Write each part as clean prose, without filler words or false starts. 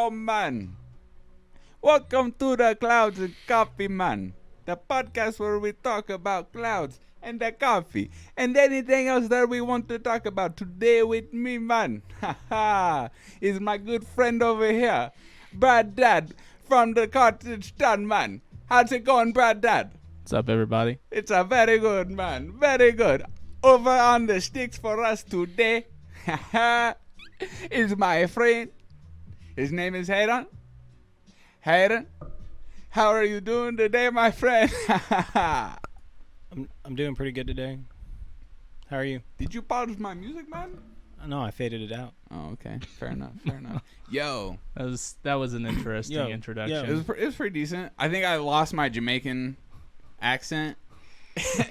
Yo, man. Welcome to the Clouds and Coffee, man. The podcast where we talk about clouds and the coffee and anything else that we want to talk about. Today with me, man, is my good friend over here, Brad Dad from the Cottage Town, man. How's it going, Brad Dad? What's up, everybody? It's a very good, man. Very good. Over on the sticks for us today is my friend. His name is Hayden. Hayden, how are you doing today, my friend? I'm doing pretty good today. How are you? Did you pause my music, man? No, I faded it out. Oh, okay. Fair enough. Fair enough. Yo. That was an interesting Yo, introduction. It was pretty decent. I think I lost my Jamaican accent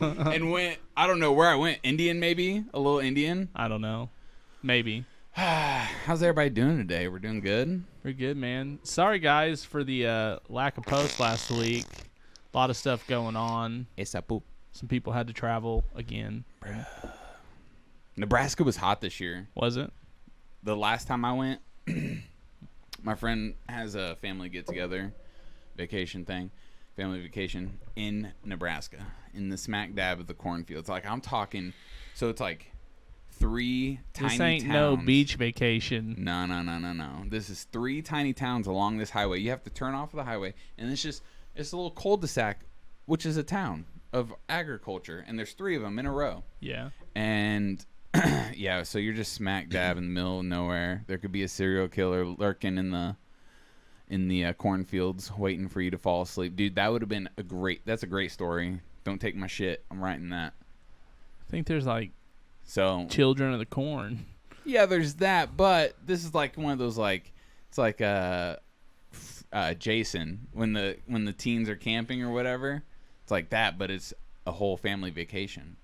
and went, I don't know where I went. Indian, maybe? A little Indian? I don't know. Maybe. How's everybody doing today? We're doing good? Pretty good, man. Sorry, guys, for the lack of posts last week. A lot of stuff going on. Esa poop. Some people had to travel again. Nebraska was hot this year. Was it? The last time I went, my friend has a family get-together vacation thing, family vacation in Nebraska, in the smack dab of the cornfields. Like, I'm talking, so it's like three tiny towns. This ain't no beach vacation. No. This is three tiny towns along this highway. You have to turn off of the highway, and it's a little cul-de-sac, which is a town of agriculture, and there's three of them in a row. Yeah. And yeah, so you're just smack dab in the middle of nowhere. There could be a serial killer lurking in the cornfields, waiting for you to fall asleep, dude. That would have been that's a great story. Don't take my shit. I'm writing that. I think there's like Children of the Corn. Yeah, there's that, but this is like one of those it's like Jason when the teens are camping or whatever. It's like that, but it's a whole family vacation.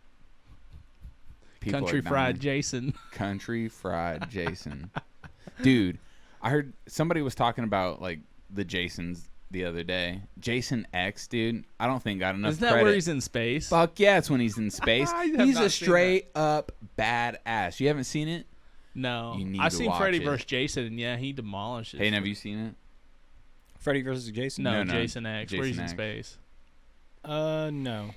People Country Fried Jason. Country Fried Jason. Dude, I heard somebody was talking about like the Jasons the other day. Jason X, dude. I don't think got enough Isn't that credit. where he's in space? Fuck yeah, it's when he's in space. He's a straight up badass. You haven't seen it? No. You need I've to seen watch Freddy it. vs. Jason, and yeah, he demolishes. Hey, have you seen it? Freddy versus Jason? No, No, Jason X, where he's Jason in X. space. No.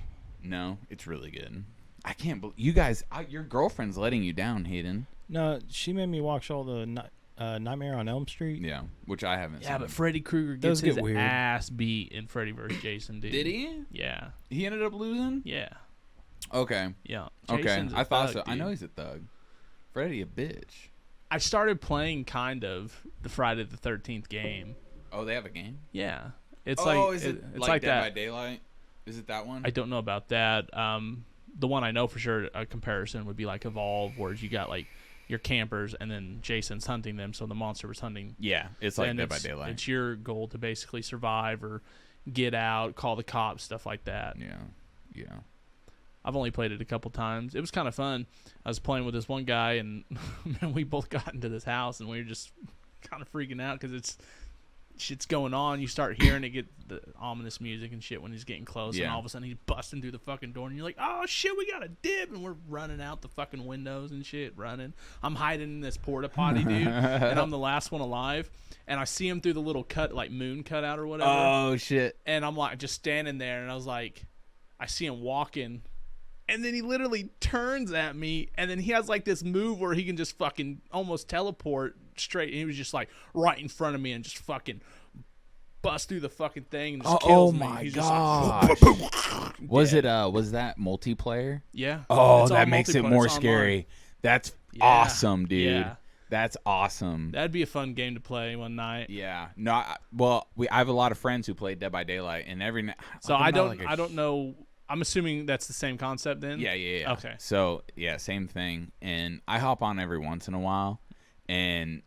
No, it's really good. I can't believe you guys. Your girlfriend's letting you down, Hayden. No, she made me watch all the Nightmare on Elm Street. Yeah, which I haven't seen. Yeah, but Freddy Krueger Those gets get his weird. ass beat in Freddy vs. Jason, dude. Did he? Yeah. He ended up losing? Yeah. Okay. Yeah. Okay. Jason's a I thought thug, so. I dude. know he's a thug. Freddy a bitch. I started playing kind of the Friday the 13th game. Oh, they have a game? Yeah. It's is it's it like Dead that. by Daylight? Is it that one? I don't know about that. The one I know for sure, a comparison would be like Evolve, where you got like your campers and then Jason's hunting them, so the monster was hunting. Yeah, it's like and Dead by Daylight. It's your goal to basically survive or get out, call the cops, stuff like that. Yeah. I've only played it a couple times. It was kind of fun. I was playing with this one guy, and we both got into this house, and we were just kind of freaking out because shit's going on. You start hearing it get the ominous music and shit when he's getting close, and Yeah. all of a sudden he's busting through the fucking door, and you're like, oh shit, we got a dip, and we're running out the fucking windows and shit, running. I'm hiding in this porta potty, dude, and I'm the last one alive, and I see him through the little cut, like moon cutout or whatever, Oh, shit. and I'm like just standing there, and I was like, I see him walking. And then he literally turns at me, and then he has like this move where he can just fucking almost teleport straight. And he was just like right in front of me and just fucking bust through the fucking thing and just kills me. my He's gosh. Just like, Was that multiplayer? yeah. Oh, It's all that makes it multiplayer. more It's scary. online. That's Yeah. awesome, dude. Yeah. That's awesome. That'd be a fun game to play one night. Yeah. No, I have a lot of friends who play Dead by Daylight, and every night. So I don't know. I'm assuming that's the same concept then. Yeah. Okay. So yeah, same thing. And I hop on every once in a while, and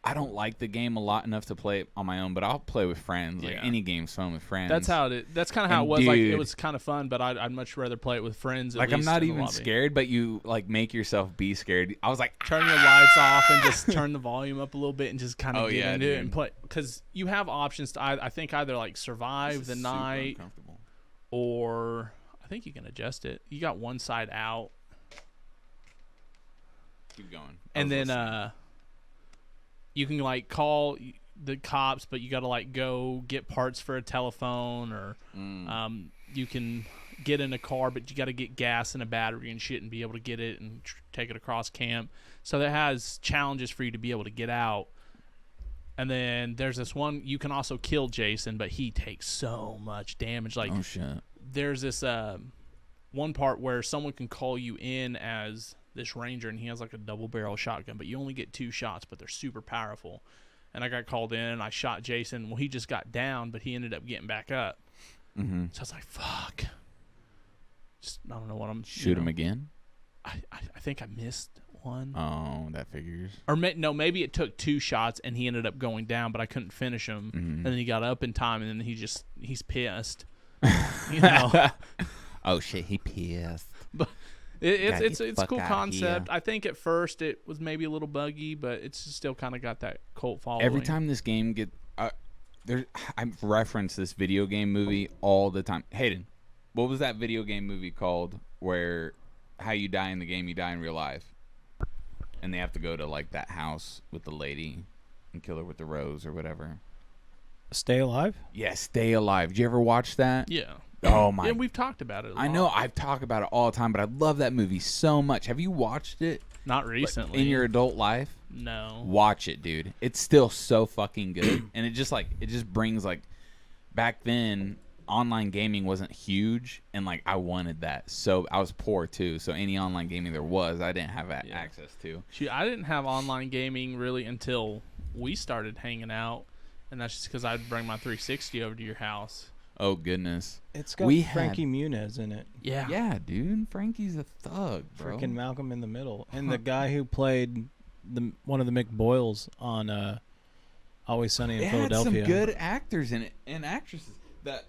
I don't like the game a lot enough to play it on my own, but I'll play with friends. Like Yeah. any game's fun with friends. That's how it. That's kind of how And it was. Like it dude- was kind of fun, but I'd much rather play it with friends. At Like I'm least not in the even lobby. scared, but you like make yourself be scared. I was like, Turn your lights off and just turn the volume up a little bit and just kind of Oh, get yeah, into it dude. and play, because you have options to I think either like survive the night, or I think you can adjust it. You got one side out, Keep going. and then you can like call the cops, but you got to like go get parts for a telephone, or you can get in a car, but you got to get gas and a battery and shit and be able to get it and take it across camp. So that has challenges for you to be able to get out. And then there's this one, you can also kill Jason, but he takes so much damage. Like, oh shit. There's this one part where someone can call you in as this ranger, and he has like a double barrel shotgun, but you only get 2 shots, but they're super powerful. And I got called in, and I shot Jason. Well, he just got down, but he ended up getting back up. Mm-hmm. So I was like, fuck. Just, I don't know what I'm... Shoot him again? I think I missed one. Oh, that figures. Or no, maybe it took 2 shots, and he ended up going down, but I couldn't finish him. Mm-hmm. And then he got up in time, and then he's pissed. You know? Oh, shit, he pissed. But it's a cool outta concept. here. I think at first it was maybe a little buggy, but it's still kind of got that cult following. Every time this game I reference this video game movie all the time. Hayden, what was that video game movie called where how you die in the game, you die in real life? And they have to go to like that house with the lady and kill her with the rose or whatever. Stay Alive? Yeah, Stay Alive. Did you ever watch that? Yeah. Oh my. Yeah, we've talked about it a lot. I know I've talked about it all the time, but I love that movie so much. Have you watched it? Not recently. In your adult life? No. Watch it, dude. It's still so fucking good. And it just brings like back then online gaming wasn't huge, and like I wanted that. So I was poor too, so any online gaming there was, I didn't have access to. Shoot, I didn't have online gaming really until we started hanging out, and that's just because I'd bring my 360 over to your house. Oh goodness. It's got We Frankie Muniz in it. Yeah. Yeah, dude. Frankie's a thug, bro. Freaking Malcolm in the Middle. And the guy who played one of the McBoyles on Always Sunny in It had Philadelphia. some good actors in it and actresses.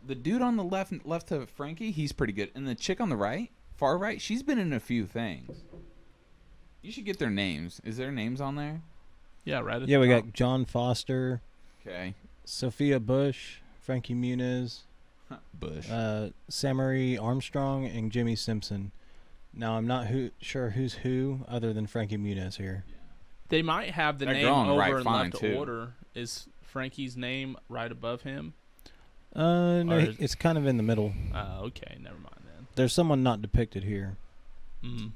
The dude on the left of Frankie, he's pretty good. And the chick on the right, far right, she's been in a few things. You should get their names. Is there names on there? Yeah, right. At Yeah, we the top. got John Foster, Okay. Sophia Bush, Frankie Muniz, Bush. Samari Armstrong, and Jimmy Simpson. Now, I'm not sure who's who other than Frankie Muniz here. They might have the That name girl on the over right in fine, left too. order. Is Frankie's name right above him? No, Or is- it's kind of in the middle. Okay, never mind then. There's someone not depicted here. Mm.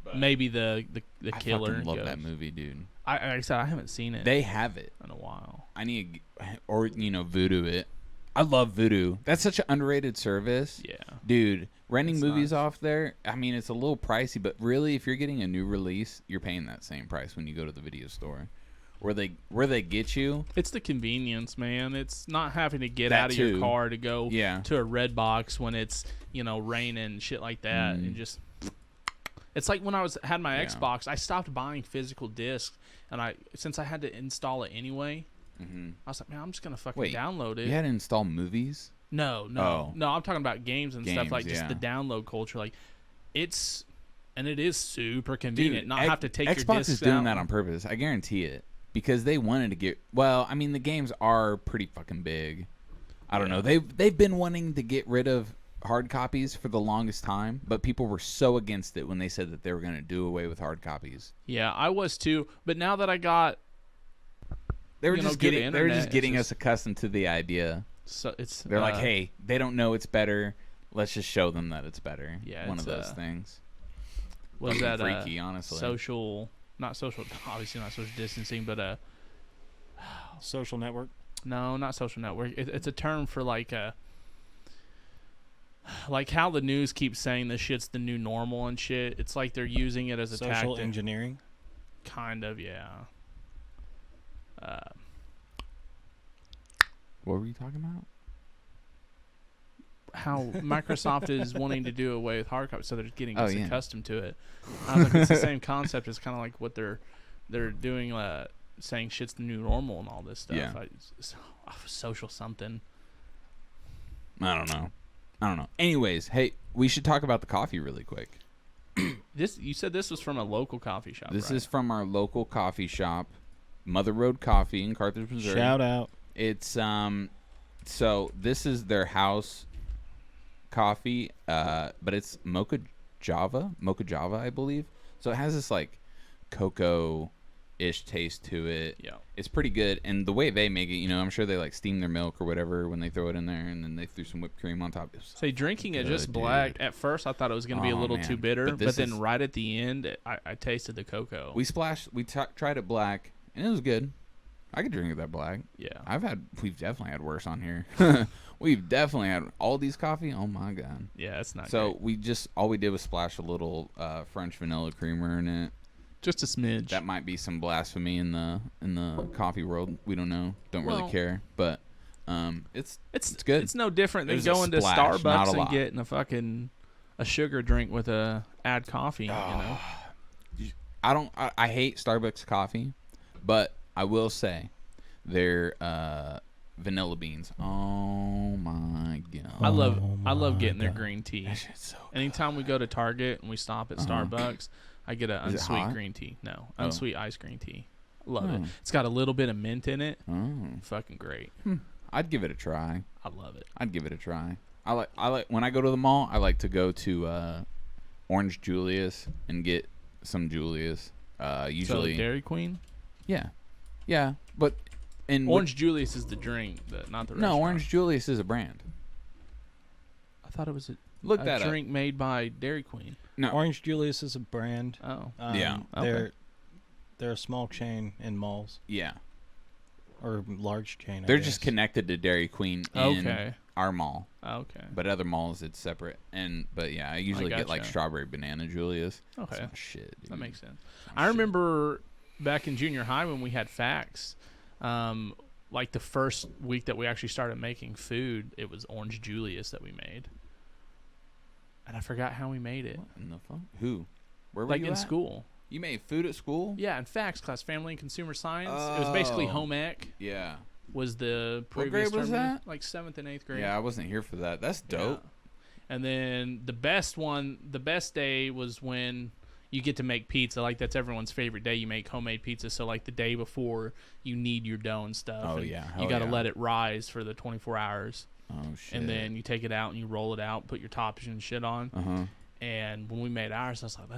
But Maybe the I killer. fucking love goes. that movie, dude. Like I said, I haven't seen it They have it. in a while. I need or Voodoo it. I love Voodoo. That's such an underrated service. Yeah. Dude, renting It's movies nice. off there, I mean, it's a little pricey, but really, if you're getting a new release, you're paying that same price when you go to the video store. Where they get you, It's the convenience, man. It's not having to get That out of too. your car to go yeah. to a red box when it's raining and shit like that. Mm. And just it's like when I had my Yeah. Xbox, I stopped buying physical discs, and since I had to install it anyway, Mm-hmm. I was like, man, I'm just gonna fucking Wait, download it. You had to install movies? No. Oh. I'm talking about games and stuff, Games, like just yeah. the download culture. Like it is super convenient. Dude, not have to take your Xbox discs is doing out. that on purpose. I guarantee it. Because they wanted to get... Well, I mean, the games are pretty fucking big. I don't Yeah. know. They've been wanting to get rid of hard copies for the longest time, but people were so against it when they said that they were going to do away with hard copies. Yeah, I was too. But now that I got They were You know, just good getting they were internet, just getting it's us accustomed to the idea. so it's They're like, hey, they don't know it's better. Let's just show them that it's better. Yeah, One it's, of those things. was Fucking that freaky, honestly. not social, obviously not social distancing, but Social network. no, not social network. It's a term for like how the news keeps saying this shit's the new normal and shit. It's like they're using it as a Social tactic. engineering. Kind of, yeah. What were you talking about? How Microsoft is wanting to do away with hard copies, so they're getting Oh, us yeah. accustomed to it. I was like, it's the same concept. It's kind of like what they're doing, saying shit's the new normal and all this stuff. Yeah. Social something. I don't know. Anyways, hey, we should talk about the coffee really quick. You said this was from a local coffee shop. This right? is from our local coffee shop, Mother Road Coffee in Carthage, Missouri. Shout out. It's so this is their house coffee, but it's mocha Java, I believe. So it has this like cocoa ish taste to it. Yeah. It's pretty good. And the way they make it, I'm sure they like steam their milk or whatever when they throw it in there, and then they threw some whipped cream on top. It's Say drinking it just good, black. dude. At first, I thought it was going to be a Oh, little man. too bitter, But but, this then is- right at the end, I tasted the cocoa. We tried it black, and it was good. I could drink it that black. Yeah. We've definitely had worse on here. We've definitely had Aldi's coffee. Oh my god. Yeah, it's not So great. all we did was splash a little French vanilla creamer in it. Just a smidge. That might be some blasphemy in the coffee world. We don't know. Don't really Well- care. But it's good. It's no different than There's a going to splash, not a Starbucks and lot. getting a sugar drink with a add coffee. I hate Starbucks coffee, but I will say their vanilla beans. Oh my god. I love my getting their God. green tea. That shit's so good. Anytime we go to Target and we stop at Starbucks, I get an Is it unsweet hot? green tea. No, Oh. unsweet iced green tea. Love it. Oh. It's got a little bit of mint in it. Oh. Fucking great. I'd give it a try. I love it. I'd give it a try. I like when I go to the mall, I like to go to Orange Julius and get some Julius. Usually So Dairy Queen. yeah. But in Orange Julius is the drink, not the no, restaurant. Orange Julius is a brand. I thought it was Look a that up. drink made by Dairy Queen. No. Orange Julius is a brand. Oh. Yeah. They're a small chain in malls Yeah. or large chain. I They're just guess. connected to Dairy Queen in Okay. our mall. Okay. But other malls it's separate. But yeah, I usually get like gotcha. strawberry banana Julius. Okay. That's my shit, dude. That makes sense. My I shit. remember back in junior high when we had facts, like the first week that we actually started making food, it was Orange Julius that we made. And I forgot how we made it. What in the fuck? Who? Where were Like you in at? school. You made food at school? Yeah, in facts class, family and consumer science. It was basically Oh. home ec Yeah. was the What previous grade was term. that? Like 7th and 8th grade. Yeah, I wasn't here for that. That's dope. Yeah. And then the best day was when you get to make pizza. Like that's everyone's favorite day. You make homemade pizza. So like the day before, you knead your dough and stuff. Oh, and yeah. You Hell got to yeah. let it rise for the 24 hours. Oh shit. And then you take it out and you roll it out, put your toppings and shit on. Uh-huh. And when we made ours, I was like,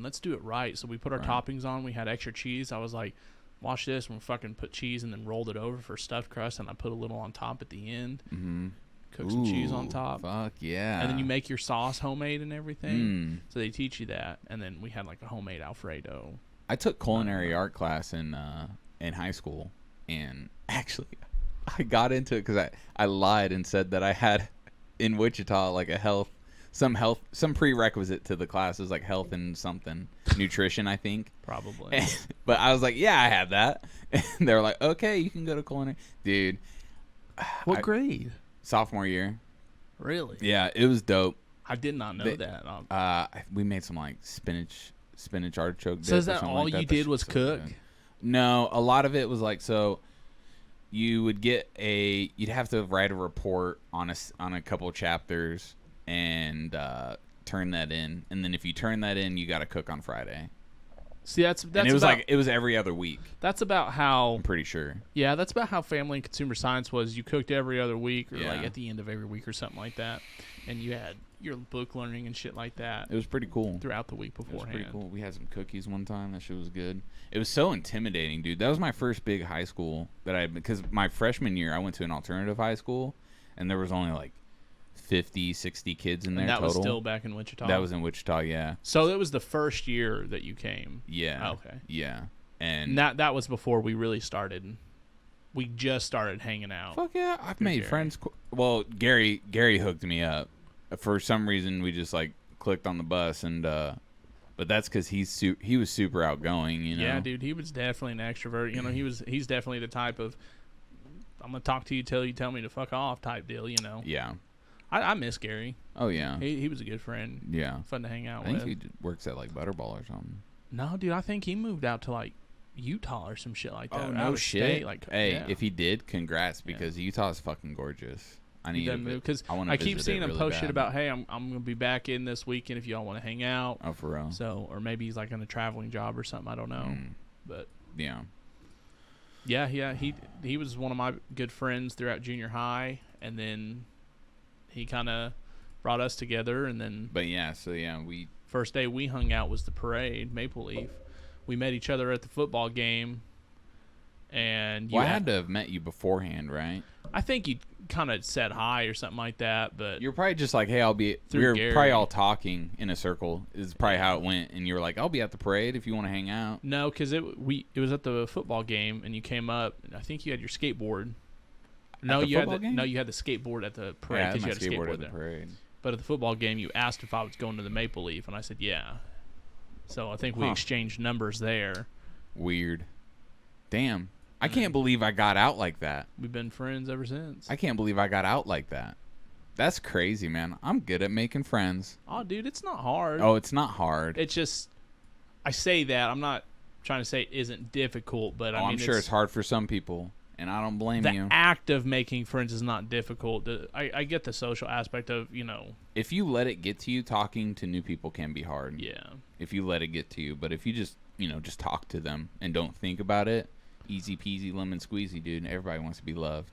let's do it right. So we put our Right. toppings on. We had extra cheese. I was like, watch this. And we fucking put cheese and then rolled it over for stuffed crust. And I put a little on top at the end. Mm-hmm. Cook some cheese on Ooh, top. Fuck yeah. And then you make your sauce homemade and everything. Mm. So they teach you that. And then we had like a homemade Alfredo. I took culinary art class in high school, and actually, I got into it because I lied and said that I had in Wichita like some prerequisite to the class is like health and something nutrition, I think. Probably. But I was like, yeah, I have that, and they were like, okay, you can go to culinary, dude. What I- grade? Sophomore year, Really? yeah, it was dope. I did not know They- that. We made some like spinach artichoke. So dip is or that something all like you That did shit's was so cook? good. No, a lot of it was like, so you would you'd have to write a report on a couple chapters and turn that in, and then if you turn that in, you got to cook on Friday. See, that's And it was about, like it was every other week. that's about how I'm pretty sure. Yeah, that's about how family and consumer science was. You cooked every other week or like Yeah. at the end of every week or something like that. And you had your book learning and shit like that It was pretty cool. throughout the week It was beforehand. pretty cool. We had some cookies one time. That shit was good. It was so intimidating, dude. That was my first big high school because my freshman year I went to an alternative high school, and there was only like 50, 60 kids in there And that total. was still back in Wichita. That was in Wichita, yeah. So it was the first year that you came. Yeah. Okay. Yeah. And And that was before we really started. We just started hanging out. fuck yeah, I've Through made Gary. friends. Well, Gary hooked me up. For some reason, we just like clicked on the bus, and but that's because he was super outgoing, you know. Yeah, dude, he was definitely an extrovert. You know, he's definitely the type of I'm gonna talk to you till you tell me to fuck off type deal. You know. Yeah. I miss Gary. Oh yeah. He was a good friend. Yeah. Fun to hang out I think with. he works at like Butterball or something. No, dude, I think he moved out to like Utah or some shit like that. Oh or no out of shit! state, like, hey, yeah. if he did, congrats because Utah is fucking gorgeous. I He need done to moved because I want I to keep seeing him really post bad. shit about, hey, I'm gonna be back in this weekend if y'all want to hang out. Oh, for real. So, or maybe he's like on a traveling job or something. I don't know, Mm, but yeah. yeah, he was one of my good friends throughout junior high, and then he kind of brought us together, and then But yeah, so yeah, we first day we hung out was the parade, Maple Leaf, we met each other at the football game, and Well, I had to have met you beforehand, right? I think you kind of said hi or something like that, but You're probably just like, hey, I'll be. Through We were Gary. probably all talking in a circle. Is probably how it went, and you were like, I'll be at the parade if you want to hang out. no, because it was at the football game, and you came up, and I think you had your skateboard. No, the you had football game? no, you had the skateboard at the parade Yeah, I had because my you had a skateboard skateboard at the there. parade. But at the football game, you asked if I was going to the Maple Leaf, and I said yeah. So I think we Huh. exchanged numbers there. Weird. Damn. I can't believe I got out like that. We've been friends ever since. I can't believe I got out like that. That's crazy, man. I'm good at making friends. Oh, dude, it's not hard. Oh, it's not hard. It's just, I say that. I'm not trying to say it isn't difficult, but I mean, I'm sure it's hard for some people, and I don't blame the you. act of making friends is not difficult. I get the social aspect of, If you let it get to you, talking to new people can be hard. yeah. If you let it get to you, but if you just, just talk to them and don't think about it, easy peasy lemon squeezy, dude. Everybody wants to be loved.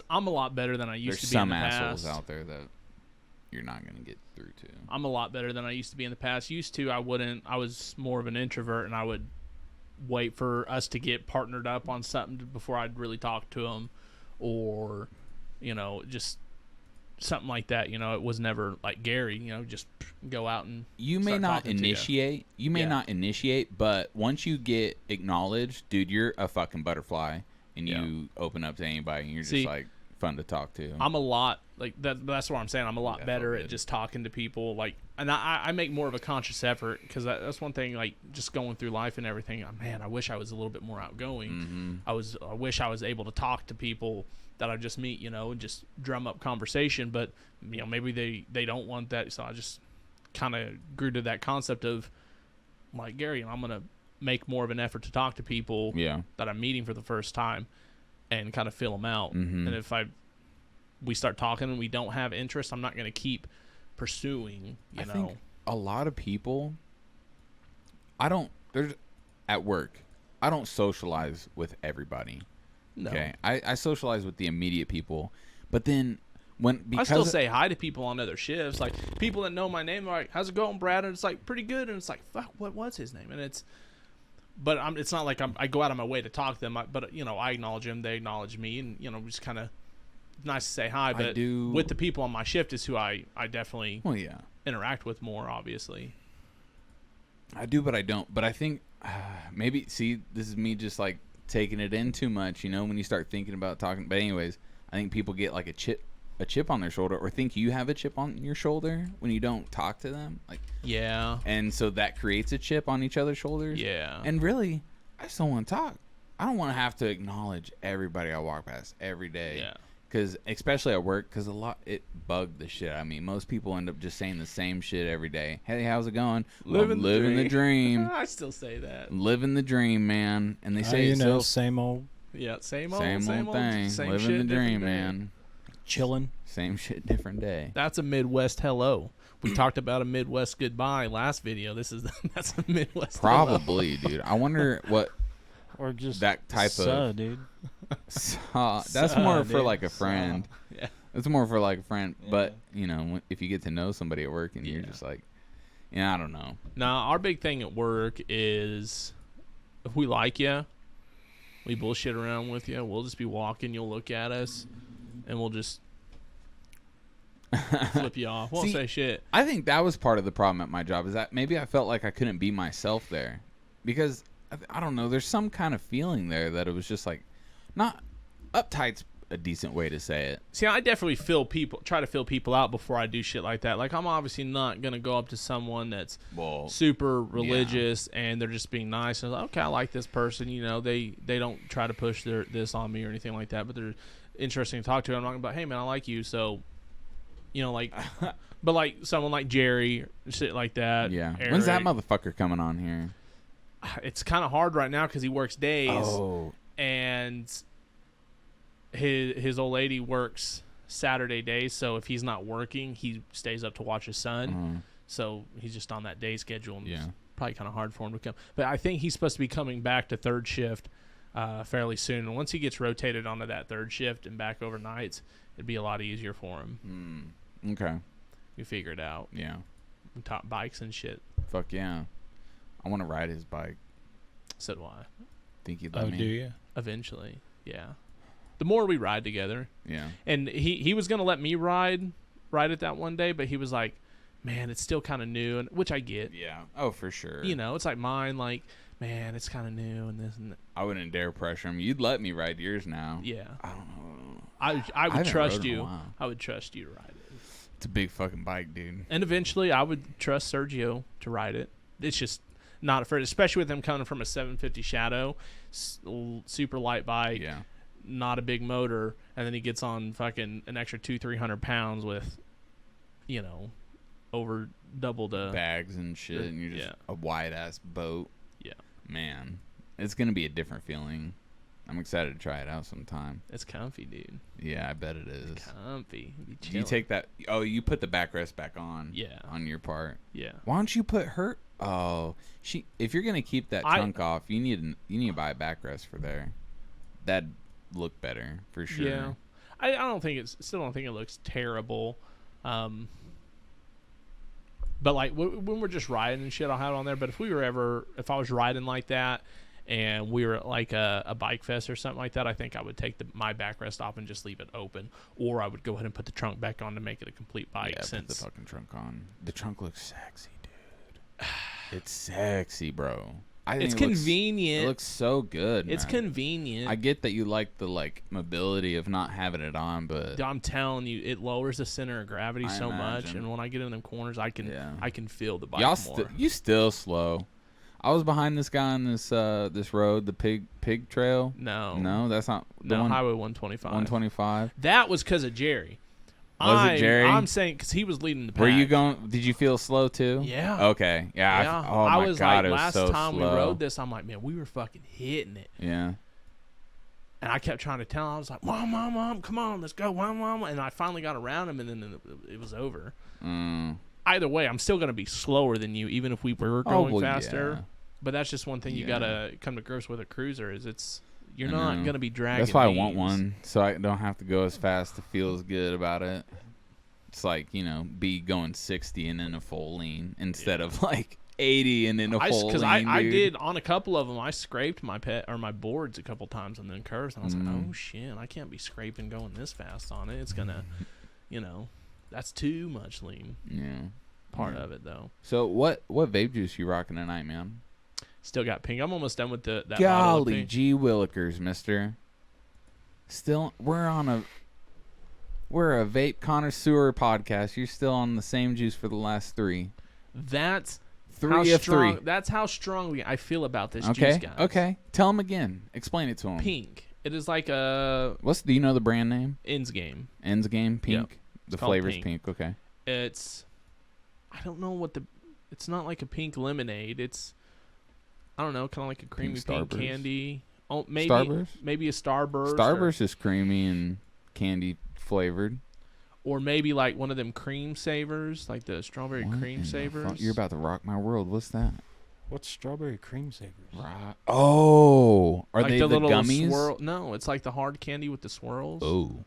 I'm a lot better than I used There's to be in some the assholes past. out there that you're not gonna get through to. I'm a lot better than I used to be in the past. Used to, I was more of an introvert, and I would wait for us to get partnered up on something before I'd really talk to them, or, just something like that. It was never like Gary, just go out and You may start not talking to you. initiate. You may Yeah. not initiate, but once you get acknowledged, dude, you're a fucking butterfly, and Yeah. you open up to anybody, and you're See, just like fun to talk to. I'm a lot like that. That's what I'm saying. I'm a lot Yeah, better feel at good. just talking to people. Like, and I make more of a conscious effort because that's one thing. Like, just going through life and everything. Man, I wish I was a little bit more outgoing. Mm-hmm. I wish I was able to talk to people that I just meet, and just drum up conversation. But maybe they don't want that. So I just kind of grew to that concept of like, Gary, I'm gonna make more of an effort to talk to people Yeah. that I'm meeting for the first time and kind of fill them out. Mhm. And if we start talking and we don't have interest, I'm not going to keep pursuing, I think a lot of people. There's at work. I don't socialize with everybody. No. Okay, I socialize with the immediate people, but then I because still say hi to people on other shifts. Like, people that know my name are like, how's it going, Brad? And it's like, pretty good. And it's like, fuck, what was his name? And it's not like I go out of my way to talk to them. But I acknowledge them. They acknowledge me. And, just kind of nice to say hi. But do- with the people on my shift is who I definitely well, yeah, interact with more, obviously. I do, but I don't. But I think maybe see, this is me just like taking it in too much. When you start thinking about talking. But anyways, I think people get like a chip on their shoulder, or think you have a chip on your shoulder when you don't talk to them. Like, Yeah. and so that creates a chip on each other's shoulders. Yeah. And really, I just don't want to talk. I don't want to have to acknowledge everybody I walk past every day. Yeah. Because, especially at work, because it bugged the shit. I mean, most people end up just saying the same shit every day. Hey, how's it going? Well, I'm living the dream. I still say that. Living the dream, man. And they say it's still same old Yeah, same old same old thing. same Living shit, the dream, different day. man. chilling. Same shit, different day. That's a Midwest hello. We talked about a Midwest goodbye last video. That's a Midwest hello. Probably, dude. I wonder what Or just that type suh, of. dude. That's more for dude. like a friend. Yeah. It's more for like a friend. Yeah. But, if you get to know somebody at work and you're Yeah. just like, I don't know. Now, our big thing at work is if we like you, we bullshit around with you. We'll just be walking. You'll look at us, and we'll just flip you off. Won't See, say shit. I think that was part of the problem at my job, is that maybe I felt like I couldn't be myself there. Because, I don't know, there's some kind of feeling there that it was just like, not uptight's a decent way to say it. See, I definitely try to fill people out before I do shit like that. Like, I'm obviously not going to go up to someone that's Well, super religious and they're just being nice. And like, okay, I like this person. They don't try to push this on me or anything like that, but they're interesting to talk to. I'm not about, hey, man, I like you. So, like, but like someone like Jerry, shit like that. yeah. When's that Eric. motherfucker coming on here? It's kind of hard right now because he works days. Oh, And his old lady works Saturday days, so if he's not working, he stays up to watch his son. So he's just on that day schedule, and Yeah. it's probably kind of hard for him to come. But I think he's supposed to be coming back to third shift fairly soon. And once he gets rotated onto that third shift and back overnights, it'd be a lot easier for him. Okay. We figure it out. Yeah. We talk bikes and shit. Fuck yeah. I want to ride his bike. So do I. Think you'd let Oh, me? do you? Eventually, yeah. The more we ride together, Yeah. and he was gonna let me ride it that one day, but he was like, "Man, it's still kind of new," and which I get. Yeah. Oh, for sure. You know, it's like mine. Like, man, it's kind of new and this and that. I wouldn't dare pressure him. You'd let me ride yours now. Yeah, I don't know. I would haven't trust rode in a you. while. I would trust you to ride it. It's a big fucking bike, dude. And eventually, I would trust Sergio to ride it. It's just not afraid, especially with him coming from a 750 Shadow, super light bike, Yeah. not a big motor, and then he gets on fucking an extra 200-300 pounds with, you know, over double the Bags and shit, and you're just a wide ass boat. Yeah. Man, it's gonna be a different feeling. I'm excited to try it out sometime. It's comfy, dude. Yeah, I bet it is. Comfy. Be Do you chilling. take that? Oh, you put the backrest back on. Yeah. On your part. Yeah. Why don't you put her? Oh, she. If you're gonna keep that trunk off, you need to buy a backrest for there. That'd look better for sure. Yeah. I don't think still don't think it looks terrible. But like when we're just riding and shit, I'll have it on there. But if I was riding like that and we were at like a bike fest or something like that, I think I would take my backrest off and just leave it open, or I would go ahead and put the trunk back on to make it a complete bike. Yeah, since put the fucking trunk on. The trunk looks sexy, dude. It's sexy, bro. I think it's it looks- convenient. It looks so good. It's man. convenient. I get that you like the mobility of not having it on, but I'm telling you, it lowers the center of gravity I so much, imagine. and when I get in them corners, I can feel the bike y'all more. you still slow. I was behind this guy on this this road, the pig trail. No, that's not the No, one. Highway 125. 125. That was because of Jerry. Was it Jerry? I'm saying because he was leading the pack. Were you going? Did you feel slow too? Yeah. Okay. Yeah. Yeah. Oh I my was god, like, it was last so time slow. we rode this, I'm like, man, we were fucking hitting it. Yeah. And I kept trying to tell him, I was like, Mom, come on, let's go, Mom. And I finally got around him, and then it was over. Either way, I'm still going to be slower than you, even if we were going faster. Yeah. But that's just one thing you got to come to grips with a cruiser is you're I not know. going to be dragging. That's why I want these. one, so I don't have to go as fast to feel as good about it. It's like, be going 60 and then a full lean instead of like 80 and then a full lean. Because I did on a couple of them, I scraped my my boards a couple times on the curves, and I was like, oh shit, I can't be scraping going this fast on it. It's gonna, that's too much lean. Yeah. Part of it though. So what vape juice you rocking tonight, man? Still got pink. I'm almost done with that bottle of Golly pink. gee willikers, mister. Still, we're a vape connoisseur podcast. You're still on the same juice for the last 3. That's Three how of strong. 3. That's how strongly I feel about this Okay. juice, guys. Okay. Tell him again. Explain it to him. Pink. It is like a Do you know the brand name? Ends game. Ends Game Pink. The called flavor's Pink. pink. Okay. I don't know what it's not like a pink lemonade. It's, I don't know, kind of like a creamy pink Starburst. candy. Oh, maybe Starburst? maybe a Starburst. Starburst is creamy and candy flavored. Or maybe like one of them cream savers, like the strawberry What cream in the savers. fuck? You're about to rock my world. What's that? What's strawberry cream savers? Oh, are like they the the little gummies? swirl? No, it's like the hard candy with the swirls. Oh,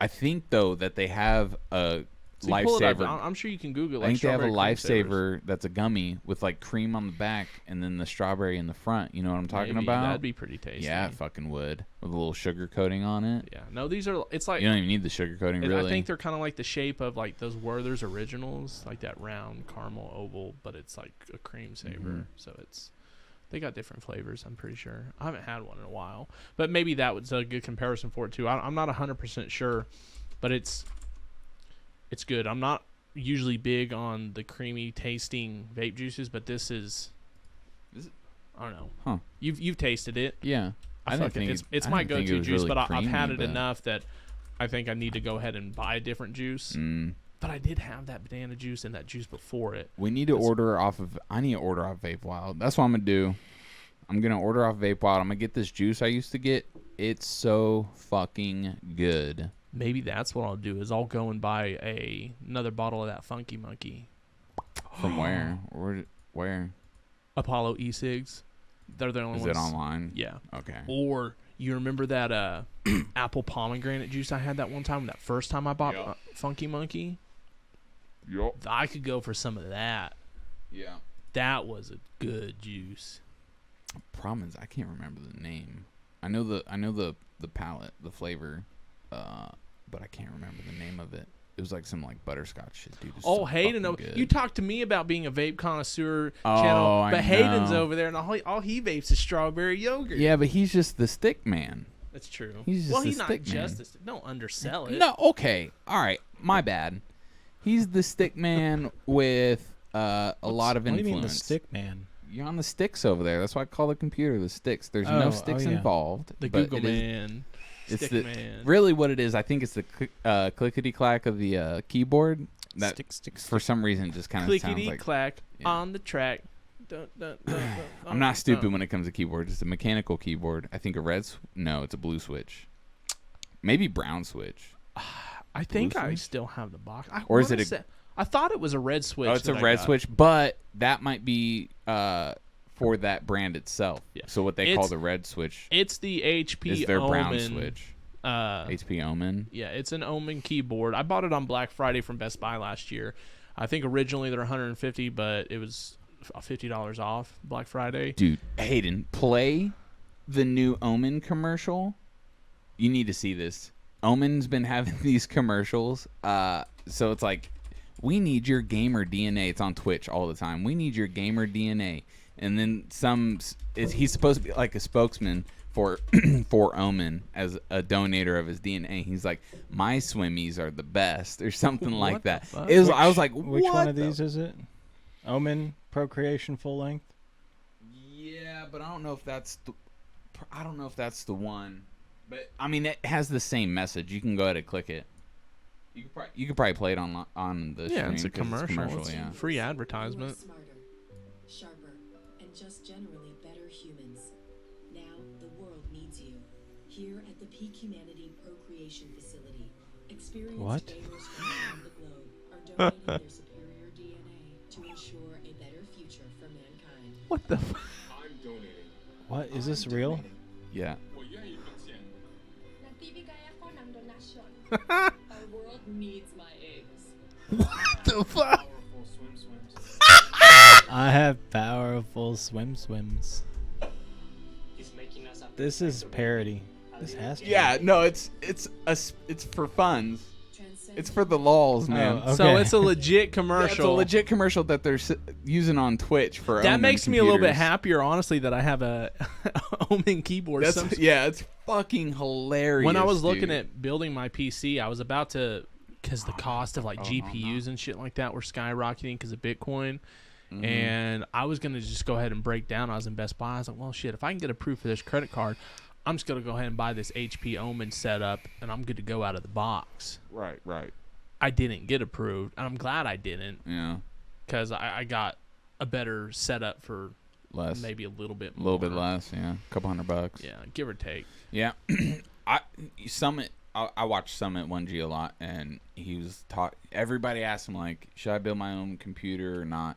I think though that they have a So you pull it up. lifesaver. I'm sure you can Google. I Like think they have a strawberry cream savers. lifesaver that's a gummy with like cream on the back and then the strawberry in the front. You know what I'm talking Maybe. about? That'd be pretty tasty. Yeah, it fucking would, with a little sugar coating on it. Yeah. No, these are. It's like You don't even need the sugar coating, really. I think they're kind of like the shape of like those Werther's originals, like that round caramel oval, but it's like a cream saver. Mm-hmm. So they got different flavors. I'm pretty sure. I haven't had one in a while, but maybe that was a good comparison for it too. I'm not 100% sure, but it's good. I'm not usually big on the creamy tasting vape juices, but this is Is it? I don't know. Huh. You've tasted it. Yeah. I didn't fucking- think it's I my didn't think it go-to was juice, really but I've creamy, had it but- enough that I think I need to go ahead and buy a different juice. But I did have that banana juice and that juice before it. We need to order off of. I need to order off Vape Wild. That's what I'm gonna do. I'm gonna order off Vape Wild. I'm gonna get this juice I used to get. It's so fucking good. Maybe that's what I'll do is I'll go and buy another bottle of that Funky Monkey. From where? Where? Apollo e-cigs. They're the only Is ones. it online? Yeah. Okay. Or you remember that apple pomegranate juice I had that one time? That first time I bought Yeah. Funky Monkey? Yup. I could go for some of that. Yeah. That was a good juice. Problem is, I can't remember the name. I know the palette, the flavor, but I can't remember the name of it. It was like some like butterscotch shit, dude. Oh, Hayden, you talked to me about being a vape connoisseur channel, but Hayden's over there, and all he vapes is strawberry yogurt. Yeah, but he's just the stick man. That's true. He's just he's the not stick just man. a stick. Don't undersell it. No, okay, all right, my bad. He's the stick man with a lot of influence. What do you mean the stick man? You're on the sticks over there. That's why I call the computer the sticks. There's no sticks yeah. involved. The but Google man. It's Stick man. really what it is. I think it's the clickety clack of the keyboard. That Stick. for some reason just kind of sounds Clickety like. clack yeah. on the track. Dun, dun, dun, dun, I'm not stupid when it comes to keyboards. It's a mechanical keyboard. I think a red. No, it's a blue switch. Maybe brown switch. I think Blue I switch? still have the box. Or is it I thought it was a red switch. Oh, it's a that I red got. switch, but that might be for that brand itself. Yeah. So what they call It's- the red switch It's the HP is their brown Omen, switch. Uh, HP Omen. yeah, it's an Omen keyboard. I bought it on Black Friday from Best Buy last year. I think originally they're $150, but it was $50 off Black Friday. Dude, Hayden, play the new Omen commercial. You need to see this. Omen's been having these commercials. So it's like, we need your gamer DNA. It's on Twitch all the time. We need your gamer DNA. And then he's supposed to be like a spokesman for for Omen as a donator of his DNA. He's like, my swimmies are the best, or something like that. fuck? I was like, Which one of the these is it? Omen Procreation full length. Yeah, but I don't know if that's the one. But I mean, it has the same message. You can go ahead and click it. You could probably play it on the Yeah, stream it's a 'cause commercial. It's yeah. free You are advertisement. smarter, sharper, and just generally better humans. Now the world needs you. Here at the Peak Humanity Procreation Facility, experienced What? gamers from around the globe are donating their superior DNA to ensure a better future for mankind. What the? I'm donating. What is this real? Yeah. 我愿意奉献。 Nagbibigay ako ng donasyon. Our world needs my eggs. The fuck? Powerful swims. I have powerful swims. He's making us up. This is parody. This has to. Yeah, no, it's for funds. Transcend It's for the lols, man. Oh, So okay. it's a legit Yeah, it's a commercial. legit commercial that they're using on Twitch for. That Omen makes me a little bit computers. happier, honestly, that I have a Omen keyboard. Yeah, it's fucking hilarious. When I was looking dude. at building my PC, I was about to, because the cost of like GPUs and shit like that were skyrocketing because of Bitcoin. Mm-hmm. And I was going to just go ahead and break down. I was in Best Buy. I was like, well, shit, if I can get approved for this credit card, I'm just going to go ahead and buy this HP Omen setup, and I'm good to go out of the box. right. I didn't get approved, and I'm glad I didn't, Yeah, because I got a better setup for less, maybe a little bit a more. little bit less. Yeah, a couple $100. Yeah, give or take. Yeah, Summit. I watched Summit 1G a lot, and he was everybody asked him like, should I build my own computer or not?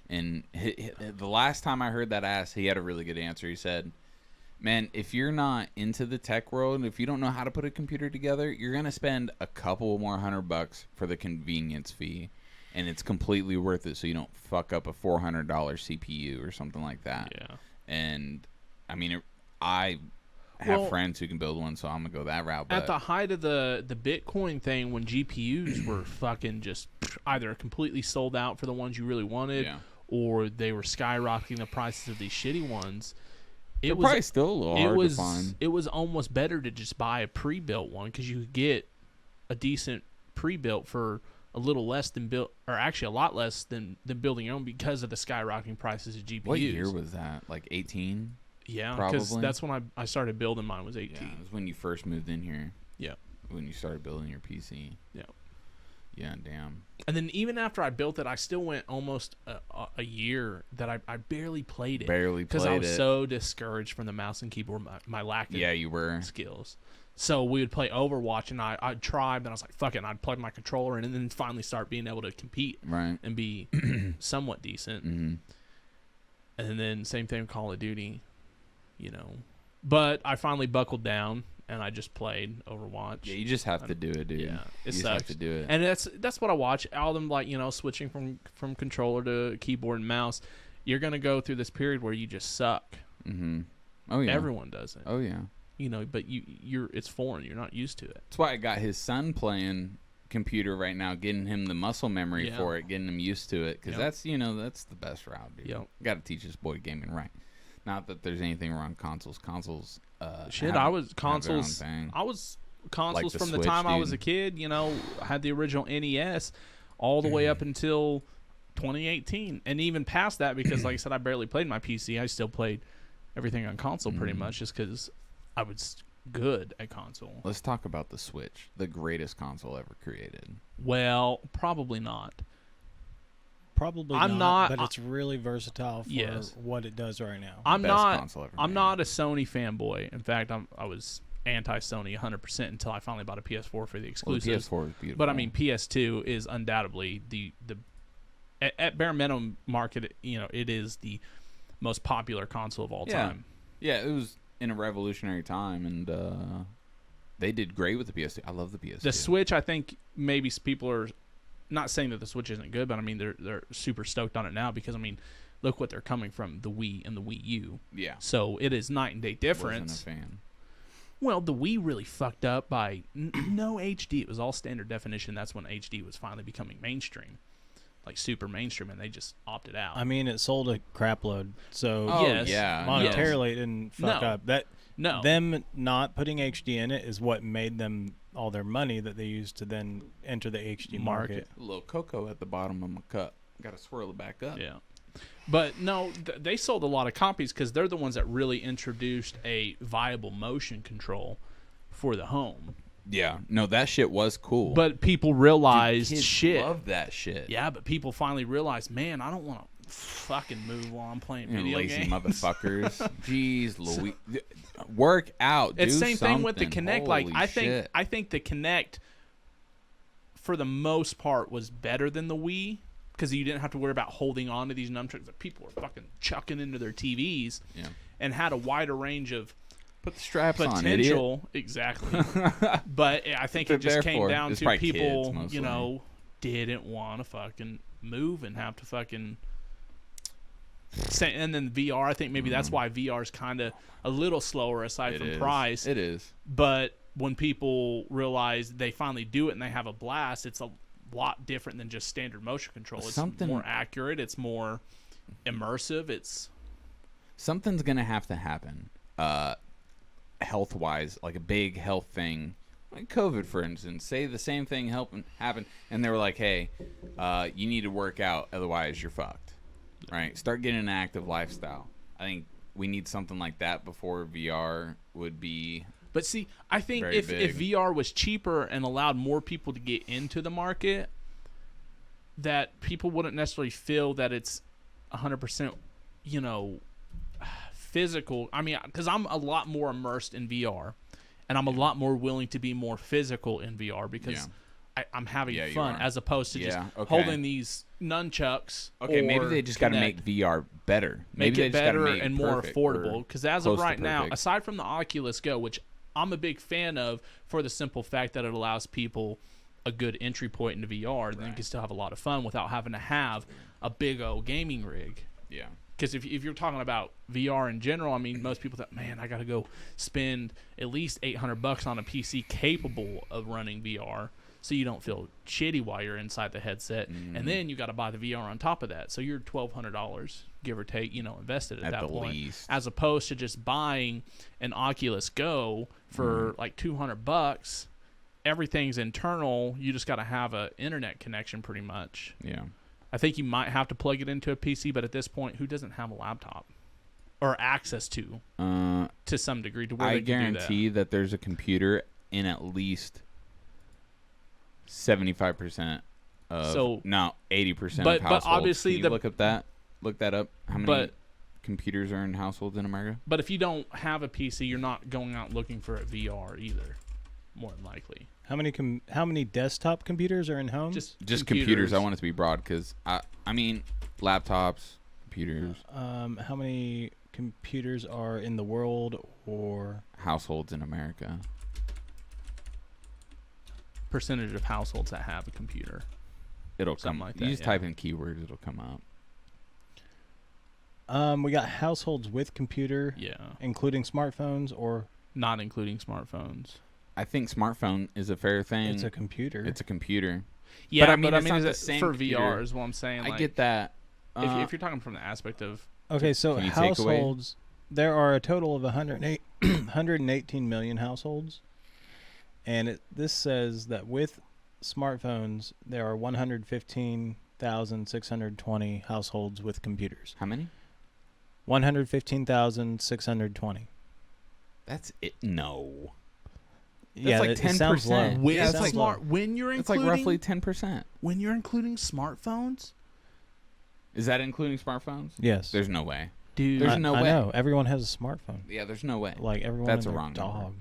And the last time I heard that ask, he had a really good answer. He said, man, if you're not into the tech world, if you don't know how to put a computer together, you're gonna spend a couple more $100 for the convenience fee, and it's completely worth it. So you don't fuck up a $400 CPU or something like that. Yeah. And I mean, I have Well, friends who can build one, so I'm gonna go that route. But At the height of the Bitcoin thing, when GPUs were fucking just either completely sold out for the ones you really wanted, Yeah. or they were skyrocketing the prices of these shitty ones, they're it was probably still a little hard to find. it was almost better to just buy a pre-built one, because you could get a decent pre-built for a little less than built, or actually a lot less than building your own, because of the skyrocketing prices of GPUs. What year was that? Like 18? Yeah, because probably? that's when I started building mine, was 18. Yeah, it was when you first moved in here. Yeah. When you started building your PC. Yeah. Yeah, damn. And then even after I built it, I still went almost a year that I barely played it. Barely Because I played was it. so discouraged from the mouse and keyboard, my lack of Yeah, you were. skills. So we would play Overwatch, and I'd try, but I was like, fuck it, and I'd plug my controller in, and then finally start being able to compete Right. and be somewhat decent. Mm-hmm. And then same thing with Call of Duty, But I finally buckled down, and I just played Overwatch. Yeah, you just have to do it, dude. Yeah, you it just sucks. have to do it. And that's what I watch. All them switching from controller to keyboard and mouse. You're gonna go through this period where you just suck. Mm-hmm. Oh yeah. Everyone does it. Oh yeah. You know, but it's foreign. You're not used to it. That's why I got his son playing computer right now, getting him the muscle memory Yeah. for it, getting him used to it, because Yep. that's the best route, dude. Yep. Got to teach this boy gaming right. Not that there's anything wrong with consoles. Shit, have- I was have their own consoles. thing. I was consoles the from the Switch, time I was dude. a kid. You know, I had the original NES all the way up until 2018, and even past that, because like I said, I barely played my PC. I still played everything on console pretty much, just because I was good at console. Let's talk about the Switch, the greatest console ever created. Well, probably not. Probably I'm not, not- but it's really versatile for Yes. what it does right now. I'm Best not. console ever I'm made. not a Sony fanboy. In fact, I was anti-Sony 100% until I finally bought a PS4 for the Well, the exclusives. PS4 is beautiful. But I mean, PS2 is undoubtedly the at bare minimum market. You know, it is the most popular console of all Yeah. time. yeah, it was in a revolutionary time, and they did great with the PS2. I love the PS2. The Switch, I think maybe people are not saying that the Switch isn't good, but I mean they're super stoked on it now because I mean, look what they're coming from, the Wii and the Wii U. Yeah. So it is night and day difference. Wasn't a fan. Well, the Wii really fucked up by no HD. It was all standard definition. That's when HD was finally becoming mainstream, like super mainstream, and they just opted out. I mean, it sold a crap load, so Oh, Yes. yeah. monetarily it didn't fuck No. up. That no, them not putting HD in it is what made them all their money that they used to then enter the HD market. A little cocoa at the bottom of my cup. Got to swirl it back up. yeah. But no, they sold a lot of copies because they're the ones that really introduced a viable motion control for the home. Yeah. No, that shit was cool. But people Dude, realized, kids shit. love that shit. Yeah, but people finally realized, man, I don't want to fucking move while I'm playing You video lazy games. motherfuckers. Jeez, Louis. Work out. It's do same thing with the something. Kinect. Like Holy I think shit. I think the Kinect, for the most part, was better than the Wii because you didn't have to worry about holding on to these nunchucks that people were fucking chucking into their TVs, Yeah. and had a wider range of Put the straps on, idiot. potential. Exactly. But I think They're it just there came for. down It's to probably people, kids, mostly. you know, didn't want to fucking move and have to fucking. And then VR, I think maybe that's why VR is kind of a little slower aside It from is. price. It is. But when people realize they finally do it and they have a blast, it's a lot different than just standard motion control. It's Something- more accurate. It's more immersive. It's Something's gonna have to happen, health wise, like a big health thing, like COVID, for instance. Say the same thing happen, and they were like, "Hey, you need to work out, otherwise you're fucked." Right? Start getting an active lifestyle. I think we need something like that before VR would be. But see, I think Very if big. VR was cheaper and allowed more people to get into the market, that people wouldn't necessarily feel that it's 100%, you know, physical. I mean, because I'm a lot more immersed in VR, and I'm a lot more willing to be more physical in VR because Yeah. I'm having Yeah, you fun are. as opposed to Yeah, just okay. holding these nunchucks. Okay, maybe or they just got to Kinect. make VR better. Make Maybe they it just gotta better make and more perfect or affordable. Because as close of to right now, perfect. aside from the Oculus Go, which I'm a big fan of for the simple fact that it allows people a good entry point into VR, and then you can still have a lot of fun without having to have a big old gaming rig. Yeah. Because if you're talking about VR in general, I mean, most people think, man, I got to go spend at least $800 on a PC capable of running VR, so you don't feel shitty while you're inside the headset, Mm-hmm. and then you got to buy the VR on top of that. So you're $1,200, give or take, you know, invested at At that the point, least. as opposed to just buying an Oculus Go for Mm-hmm. like $200. Everything's internal. You just got to have a internet connection, pretty much. Yeah. I think you might have to plug it into a PC, but at this point, who doesn't have a laptop or access to some degree to where I they can do guarantee that there's a computer in at least 75% of So- 80% but- of but households. obviously Can you the- look that up. How many But- computers are in households in America? But if you don't have a PC, you're not going out looking for a VR either, more than likely. How many desktop computers are in home? Just computers. I want it to be broad because I mean laptops, computers, How many computers are in the world or households in America. percentage of households that have a computer. It'll Something come. like You that, just yeah. type in keywords, it'll come up. We got households with computer, Yeah. including smartphones, or Not including smartphones. I think smartphone is a fair thing. it's a computer. It's a computer. Yeah, I mean, it's not is the it same for computer. VR is what I'm saying. I Like, get that. if you're talking from the aspect of Okay, so Can you take away? households, there are a total of 118 million households. And this says that with smartphones, there are 115,620 households with computers. how many? 115,620. That's it. No. Yeah, like it sounds 10%. low. with Yeah, It it's sounds like low. smart when you're It's including like roughly 10%. when you're including smartphones, Is that including smartphones? Yes. There's no way. dude. There's I, no I way. know. Everyone has a smartphone. Yeah, there's no way. Like everyone That's and a their wrong number. dog.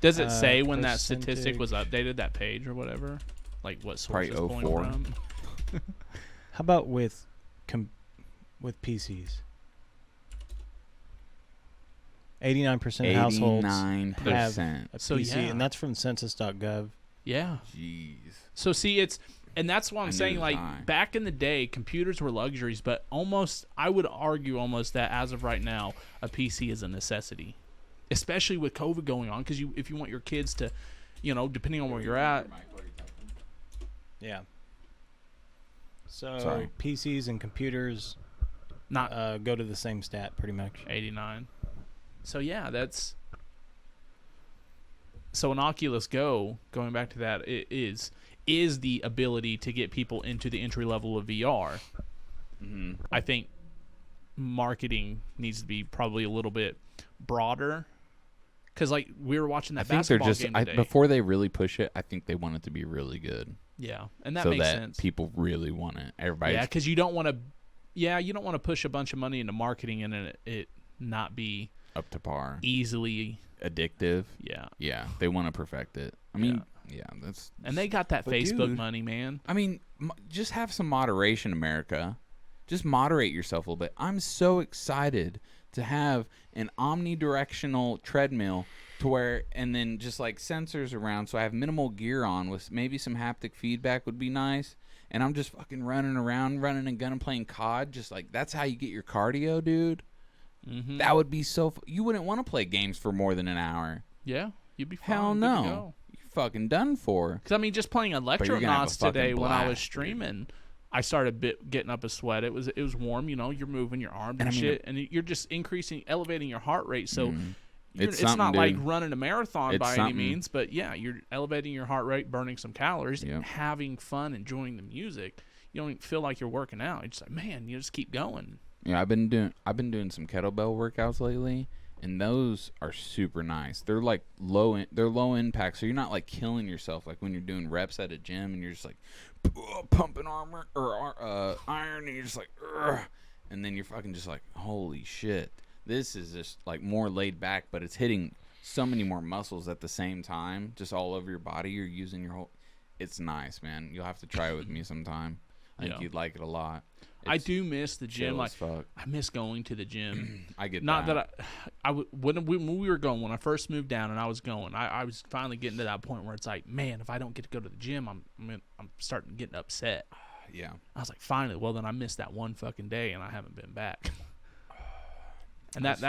Does it say when that percentage. statistic was updated, that page or whatever? Like what source Probably it's pulling 04. from? How about with PCs? 89% of households 89%. a So, PC, yeah. and that's from census.gov. Yeah. Jeez. So see, and that's what I I'm knew saying. it was Like high. back in the day, computers were luxuries, but I would argue almost that as of right now, a PC is a necessity, especially with COVID going on. Because if you want your kids to, depending on where you're at, Yeah. So Sorry. PCs and computers not go to the same stat pretty much. 89. So yeah, so an Oculus Go, going back to that, it is the ability to get people into the entry level of VR. Mhm. I think marketing needs to be probably a little bit broader, because like we were watching I that think they're basketball just game today. before they really push it. I think they want it to be really good, Yeah, and that so makes that sense. people really want it. Everybody. Yeah, because you don't want to. Yeah, you don't want to push a bunch of money into marketing and it not be up to par. easily. Addictive. Yeah, Yeah, they want to perfect it. I mean, yeah, that's. and they got that But Facebook dude, money, man. I mean, just have some moderation, America. Just moderate yourself a little bit. I'm so excited to have an omnidirectional treadmill to where, and then just like sensors around, so I have minimal gear on with maybe some haptic feedback would be nice. And I'm just fucking running around, running and gunning, playing COD. Just like that's how you get your cardio, dude. Mm-hmm. That would be so. You wouldn't want to play games for more than an hour. Yeah, you'd be fine. Hell good to no. go. You're fucking done for. Because I mean, just playing you're gonna have a Electronauts fucking today when I was blast, dude. streaming, I started getting up a sweat. It was warm, you're moving your arms and, And I mean, shit, and you're just elevating your heart rate. So Mhm. it's something, not like dude. running a marathon It's by any something. means, but yeah, you're elevating your heart rate, burning some calories, Yep. having fun, enjoying the music. You don't even feel like you're working out. You're just like, man, you just keep going. Yeah, I've been doing some kettlebell workouts lately, and those are super nice. They're like low impact, so you're not like killing yourself like when you're doing reps at a gym and you're just like pumping armor or iron, and you're just like, ugh, and then you're fucking just like, holy shit. This is just like more laid back, but it's hitting so many more muscles at the same time, just all over your body. You're using your whole. It's nice, man. You'll have to try it with me sometime. I think Yeah. you'd like it a lot. I It's do miss the gym. chill Like as fuck. I miss going to the gym. I get Not that when we were going, when I first moved down and I was going, I was finally getting to that point where it's like, man, if I don't get to go to the gym, I'm starting getting upset. Yeah. I was like, finally, well then I missed that one fucking day and I haven't been back. And that's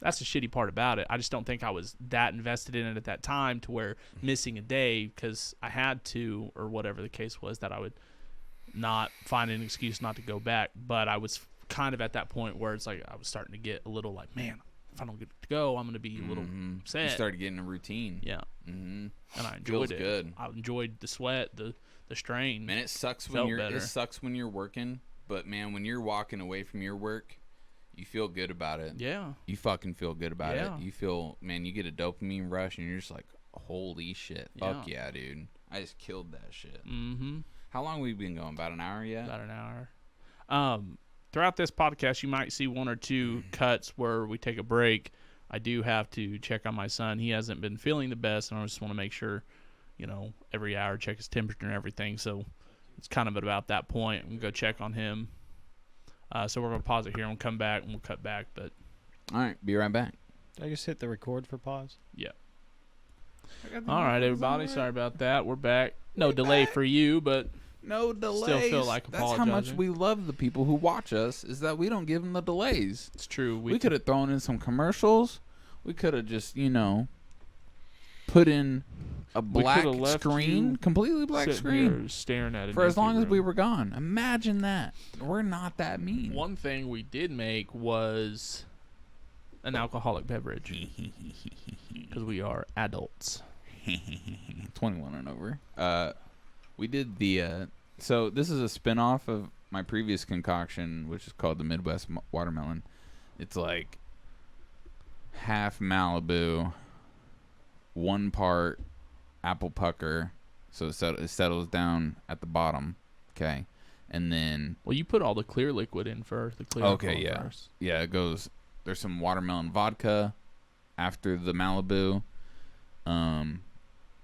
the shitty part about it. I just don't think I was that invested in it at that time to where missing a day because I had to or whatever the case was that I would not find an excuse not to go back. But I was kind of at that point where it's like I was starting to get a little like, man, if I don't get to go, I'm going to be a little You upset. started getting a routine. Yeah, Mm-hmm. and I enjoyed Feels it. good. I enjoyed the sweat, the strain. Man, it sucks when Felt you're better. it sucks when you're working, but man, when you're walking away from your work, you feel good about it. Yeah. You fucking feel good about Yeah. it. You feel, man, you get a dopamine rush and you're just like, holy shit. Fuck yeah, dude. I just killed that shit. Mm-hmm. How long we been going? About an hour yet? About an hour. Throughout this podcast, you might see one or two cuts where we take a break. I do have to check on my son. He hasn't been feeling the best, and I just want to make sure, every hour check his temperature and everything. So it's kind of at about that point. I'm going to go check on him. So we're going to pause it here and we'll come back and we'll cut back. But All right, be right back. Did I just hit the record for pause? yeah. All right, everybody. Sorry about that. We're back. No delay for you, but No delays. feel like That's how much apologizing. we love the people who watch us, is that we don't give them the delays. It's true. We could have thrown in some commercials. We could have just, put in a black coulda left screen, you completely black sitting screen, here staring at it for as long as we were gone. Imagine that. We're not that mean. One thing we did make was an alcoholic beverage because we are adults. 21 and over. We did the so this is a spin-off of my previous concoction, which is called the Midwest Watermelon. It's like half Malibu, 1 part apple pucker, so it settles down at the bottom, okay, and then Well, you put all the clear liquid in first. The clear okay, alcohol yeah, first. yeah, it goes. There's some watermelon vodka after the Malibu.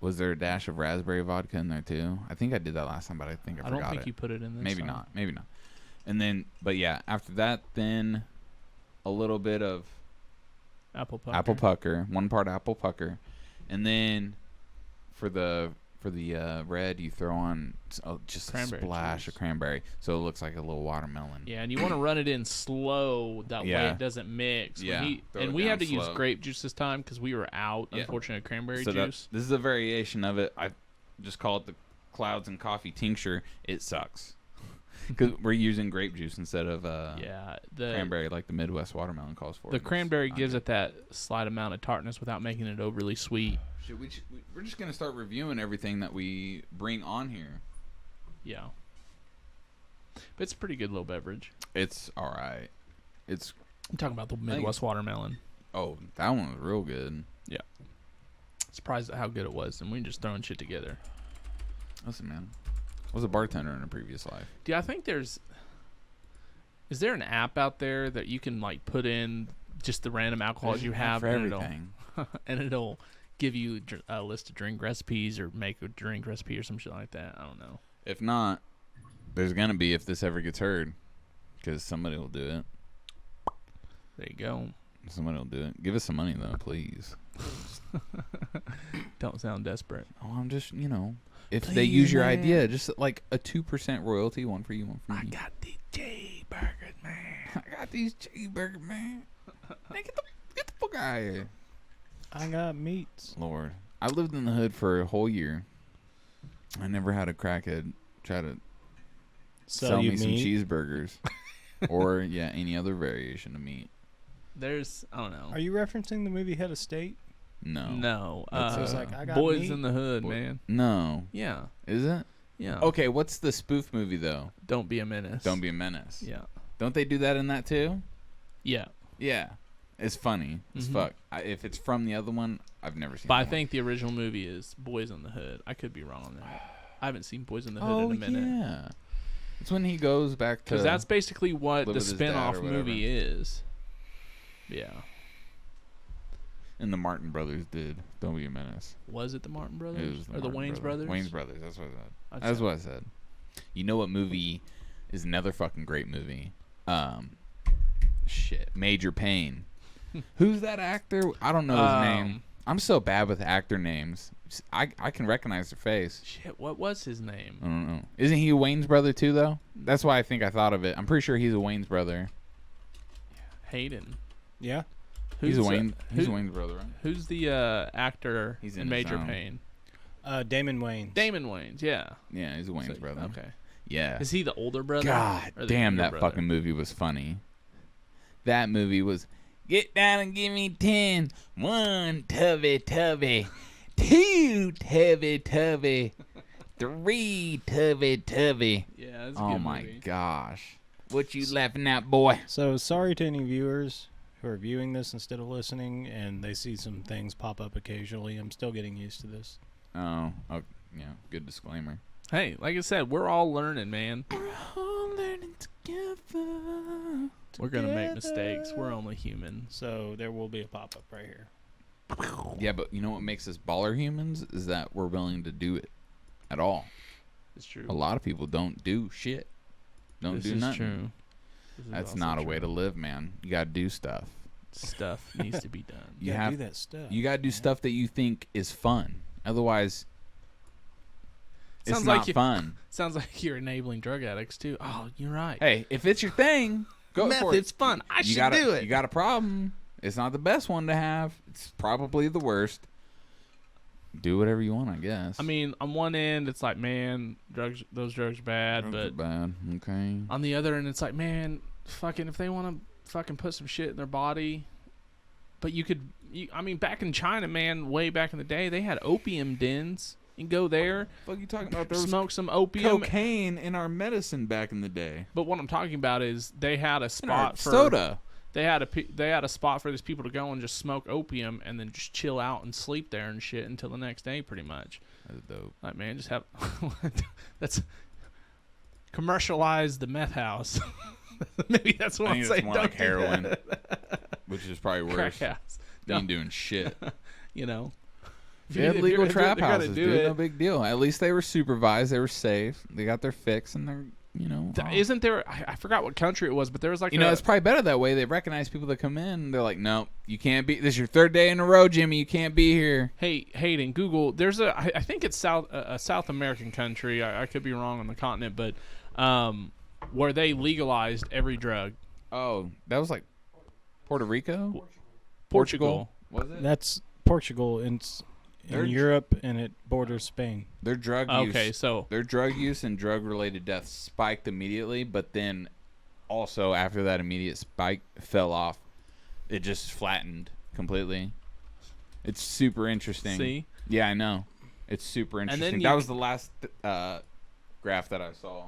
Was there a dash of raspberry vodka in there too? I think I did that last time, but I think I I forgot don't think it. you put it in this. Maybe time. not. Maybe not. And then, but yeah, after that, then a little bit of Apple pucker. apple pucker, 1 part apple pucker, and then for the red, you throw on just Cranberry a splash juice. of cranberry, so it looks like a little watermelon. Yeah, and you want to run it in slow. That way Yeah. it doesn't mix. Yeah, throw And it we had to down use slow. grape juice this time because we were out. Yeah. Unfortunately, cranberry So juice. this is a variation of it. I just call it the Clouds and Coffee Tincture. It sucks because we're using grape juice instead of Yeah, the cranberry, like the Midwest Watermelon calls for. the It's cranberry not gives good. it that slight amount of tartness without making it overly sweet. We're just gonna start reviewing everything that we bring on here. Yeah, but it's a pretty good little beverage. It's all right. It's I'm talking about the Midwest watermelon. that one was real good. Surprised at how good it was, and we just throwing shit together. Listen, man, I was a bartender in a previous life. Do I think is there an app out there that you can like put in just the random alcohols you have for and everything. and it'll give you a list of drink recipes or make a drink recipe or some shit like that? I don't know. If not, there's gonna be if this ever gets heard, because somebody will do it. There you go. Somebody will do it. Give us some money though, please. Don't sound desperate. Oh, I'm just if they use your idea, just like a 2% royalty, one for you, one for me. these cheeseburgers, man. I got these cheeseburgers, man. Man, get the fuck out of here. I got meats. Lord, I lived in the hood for a whole year. I never had a crackhead try to sell you me some meat? cheeseburgers or any other variation of meat. There's I don't know. Are you referencing the movie Head of State? No, No. That's, So it's like, I got Boys meat. in the Hood, Boy- man. no, Yeah. is it? Yeah. Okay, what's the spoof movie though? Don't be a menace. Don't be a menace. Yeah. Don't they do that in that too? Yeah. Yeah, it's funny as Mhm. fuck. If it's from the other one, I've never seen. But I that one. think the original movie is Boys in the Hood. I could be wrong on that. I haven't seen Boys in the Hood Oh in a minute. yeah, it's when he goes back to. Because that's basically what live the with his dad spin-off or whatever. movie is. Yeah. and the Martin Brothers did. Don't be a menace. Was it the Martin It Brothers? was Or the Martin Wayans Brothers? Wayans Brothers. That's what I said. I'd That's say. what I said. You know what movie is another fucking great movie? Major Payne. Who's that actor? I don't know his name. I'm so bad with actor names. I can recognize their face. Shit, what was his name? I don't know. Isn't he a Wayne's brother too, though? That's why I think I thought of it. I'm pretty sure he's a Wayne's brother. Hayden. Yeah. He's a Wayne. He's a who- Wayne's brother, right? Who's the actor He's in in his Major own. Payne? Damon Wayans. Damon Wayans, yeah. Yeah, he's a Wayne's So- brother. Okay. Yeah. Is he the older brother? God or the damn, younger that brother? fucking movie was funny. That movie was, get down and give me 10. 1 tubby tubby. 2 tubby tubby. 3 tubby tubby. Yeah, that's a Oh good my movie. gosh. What you laughing at, boy? So sorry to any viewers who are viewing this instead of listening, and they see some things pop up occasionally. I'm still getting used to this. Oh, yeah, good disclaimer. Hey, like I said, we're all learning, man. All learning together. We're gonna make mistakes. We're only human. So there will be a pop up right here. Yeah, but you know what makes us baller humans is that we're willing to do it at all. It's true. A lot of people don't do shit. Don't This do is nothing. true. This is That's also not a true. way to live, man. You gotta do stuff. Stuff needs to be done. You gotta have do that stuff. you gotta do stuff that you think is fun. Otherwise, It's Sounds not like you- fun. Sounds like you're enabling drug addicts too. Oh, you're right. Hey, if it's your thing, go Meth, for it. it's fun. I should got do it. You got a problem. It's not the best one to have. It's probably the worst. Do whatever you want, I guess. I mean, on one end, it's like, man, those drugs are bad, Drugs are but bad. Okay. on the other end, it's like, man, fucking, if they want to fucking put some shit in their body, but I mean, back in China, man, way back in the day, they had opium dens. You can go there, What are you talking about? There was smoke some opium. cocaine in our medicine back in the day. But what I'm talking about is they had a In our spot for soda. They had a spot for these people to go and just smoke opium and then just chill out and sleep there and shit until the next day, pretty much. That's dope. Like, man, just have that's commercialize the meth house. Maybe that's what I I'm think saying. it's more Don't like do heroin, that. which is probably Crack worse. house. You ain't doing shit. You know. If They you- had if legal you're- if trap they're gonna houses, do dude. it- No big deal. At least they were supervised. They were safe. They got their fix, and they're, Isn't there? I forgot what country it was, but there was like it's probably better that way. They recognize people that come in. They're like, no, you can't be. This is your third day in a row, Jimmy. You can't be here. Hey, Hayden, Google. There's I think it's a South American country. I could be wrong on the continent, but where they legalized every drug. Oh, that was like Puerto Rico? Portugal. Was it? That's Portugal in They're- Europe, and it borders Spain. Their drug Okay, use. so Their drug use and drug-related deaths spiked immediately, but then also after that immediate spike fell off. It just flattened completely. It's super interesting. see. Yeah, I know. It's super then interesting. you- That was the last graph that I saw.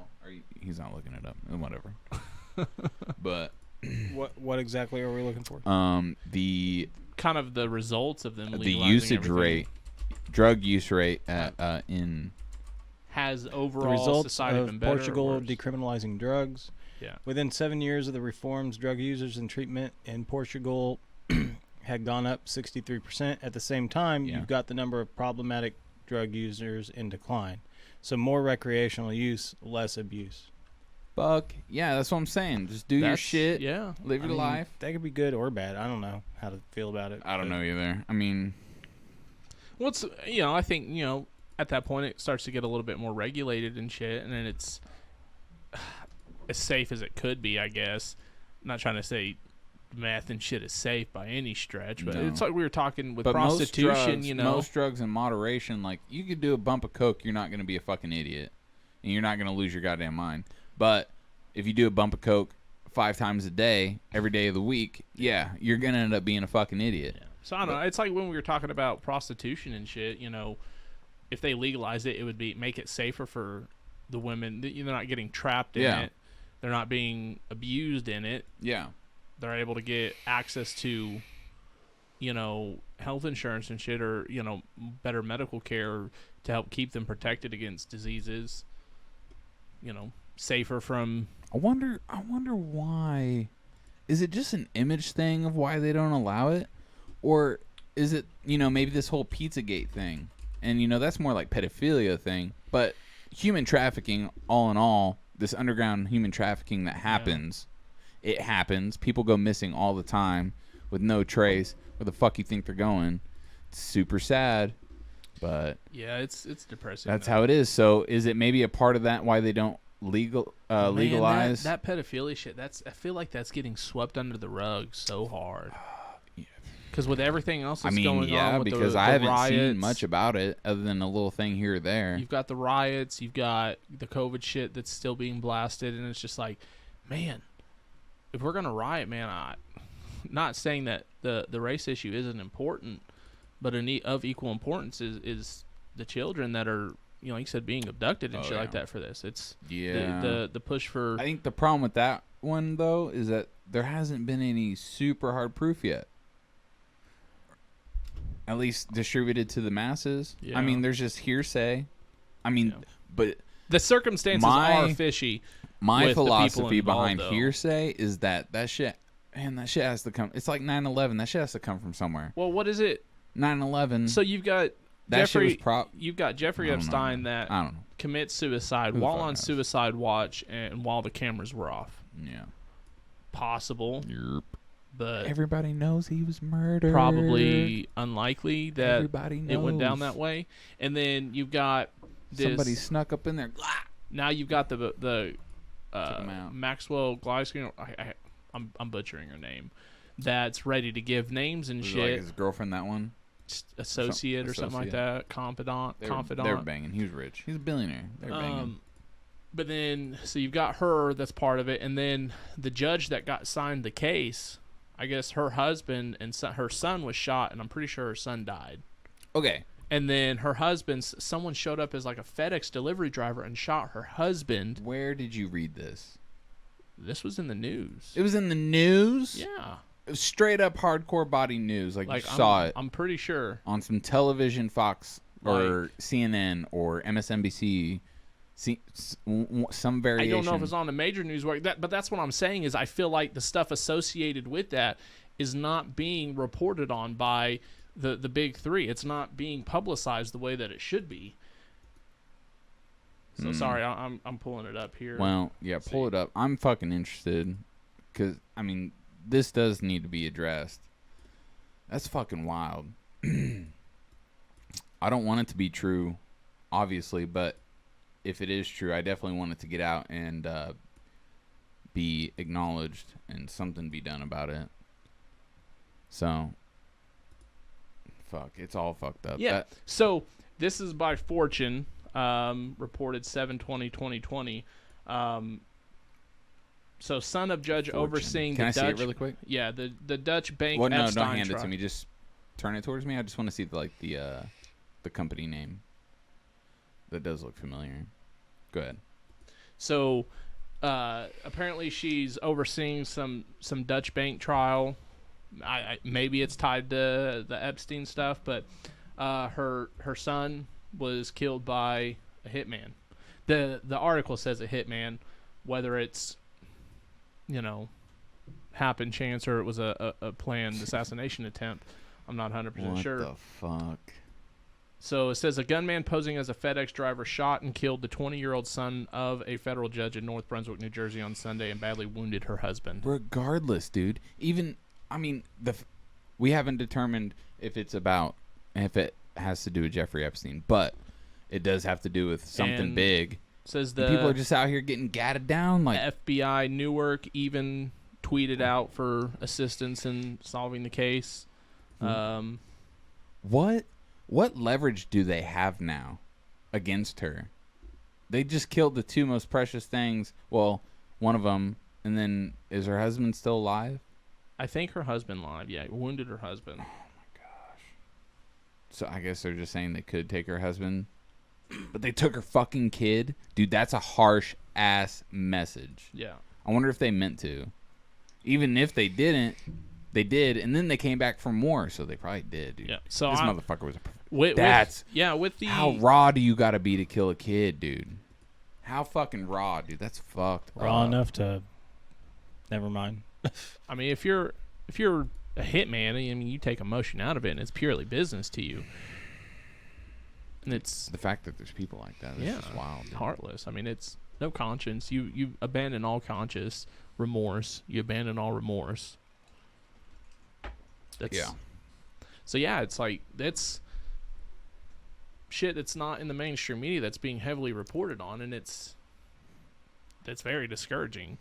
He's not looking it up. Whatever. But What exactly are we looking for? the Kind of the results of them the legalizing usage everything rate, drug use rate in has The overall results society been of better or Portugal worse? decriminalizing drugs. Yeah. Within 7 years of the reforms, drug users and treatment in Portugal had gone up 63%. At the same time, Yeah. you've got the number of problematic drug users in decline. So more recreational use, less abuse. fuck. Yeah, that's what I'm saying. Just do your That's- shit. Yeah. Live I your mean, life. That could be good or bad. I don't know how to feel about it. I don't but know either. I mean, Well, it's, I think, at that point it starts to get a little bit more regulated and shit, and then it's as safe as it could be, I guess. I'm not trying to say meth and shit is safe by any stretch, but No. it's like we were talking with but prostitution, most drugs in moderation, like you could do a bump of coke, you're not going to be a fucking idiot, and you're not going to lose your goddamn mind. But if you do a bump of coke 5 times a day, every day of the week, yeah, you're going to end up being a fucking idiot. So I don't know. It's like when we were talking about prostitution and shit. If they legalized it, it would make it safer for the women. They're not getting trapped in Yeah. it. They're not being abused in it. Yeah. They're able to get access to, health insurance and shit, or better medical care to help keep them protected against diseases. Safer from. I wonder why. Is it just an image thing of why they don't allow it? Or is it, maybe this whole Pizzagate thing? And, that's more like pedophilia thing. But human trafficking, all in all, this underground human trafficking that happens, it happens. People go missing all the time with no trace. Where the fuck you think they're going? It's super sad. But Yeah, it's depressing. that's though. how it is. So is it maybe a part of that why they don't Man, legalize? that pedophilia shit. I feel like that's getting swept under the rug so hard. Because with everything else that's going on, with because the I haven't riots, seen much about it other than a little thing here or there. You've got the riots, you've got the COVID shit that's still being blasted, and it's just like, man, if we're gonna riot, man, not saying that the race issue isn't important, but of equal importance is the children that are, like you said, being abducted and Oh, shit like yeah. that for this. It's Yeah. the push for. I think the problem with that one though is that there hasn't been any super hard proof yet. At least distributed to the masses. Yeah. I mean, there's just hearsay. I mean, Yeah. but The circumstances My- are fishy. my with the people philosophy involved, behind though. hearsay is that shit, man, that shit has to come. It's like 9/11. That shit has to come from somewhere. Well, what is it? 9/11. So you've got that shit was Jeffrey. You've got Jeffrey I don't know, Epstein man. that I don't know. commits suicide Who the while fuck on knows? suicide watch and while the cameras were off. Yeah. Possible, but Everybody knows he was murdered. probably unlikely that Everybody knows. it went down that way. And then you've got Somebody snuck up in there. Now you've got the Took 'em out. Maxwell Gleiskin. I'm butchering her name. That's ready to give names and Was it shit. like his girlfriend, that one? Associate or something like that. Confidant. They're banging. He was rich. He's a billionaire. They're banging. But then, so you've got her, that's part of it, and then the judge that got signed the case, I guess her husband and her son was shot, and I'm pretty sure her son died. Okay. And then her husband, someone showed up as like a FedEx delivery driver and shot her husband. Where did you read this? This was in the news. It was in the news? Yeah. It was straight up hardcore body news. Like you I'm, saw it I'm pretty sure. on some television, Fox or CNN or MSNBC. Some variation. I don't know if it's on the major news, but that's what I'm saying is I feel like the stuff associated with that is not being reported on by the big three. It's not being publicized the way that it should be. So sorry, I'm pulling it up here. Well, yeah, pull it up. I'm fucking interested because I mean this does need to be addressed. That's fucking wild. I don't want it to be true, obviously, but if it is true, I definitely want it to get out and be acknowledged and something be done about it. So, fuck, it's all fucked up. Yeah. So this is by Fortune, reported 7/20/2020. So son of judge Fortune. overseeing Can the I Dutch. see it really quick? Yeah, the Dutch bank. Well, no, Epstein don't hand it trial. to me. Just turn it towards me. I just want to see the company name. That does look familiar. Go ahead. So apparently she's overseeing some Dutch bank trial. Maybe it's tied to the Epstein stuff, but her son was killed by a hitman. The article says a hitman, whether it's happen chance or it was a planned assassination attempt, I'm not 100% sure. What the fuck? So it says a gunman posing as a FedEx driver shot and killed the 20-year-old son of a federal judge in North Brunswick, New Jersey on Sunday and badly wounded her husband. Regardless, dude. Even, I mean, we haven't determined if it has to do with Jeffrey Epstein, but it does have to do with something And big. Says And people are just out here getting gatted down. Like FBI Newark even tweeted out for assistance in solving the case. What leverage do they have now against her? They just killed the two most precious things. Well, one of them, and then is her husband still alive? I think her husband lied. Yeah, wounded her husband. So I guess they're just saying they could take her husband, but they took her fucking kid. Dude, that's a harsh ass message. Yeah. I wonder if they meant to. Even if they didn't, they did, and then they came back for more, so they probably did, dude. Yeah. So this motherfucker was a... with the How raw do you gotta be to kill a kid, dude? How fucking raw, dude? That's fucked Raw up. enough to... Never mind. I mean, if you're a hitman, I mean, you take emotion out of it, and it's purely business to you. And it's The fact that there's people like that is just wild, dude. heartless. I mean, it's no conscience. You abandon all conscious remorse. You abandon all remorse. Yeah. So yeah, it's like that's shit that's not in the mainstream media that's being heavily reported on, and that's very discouraging.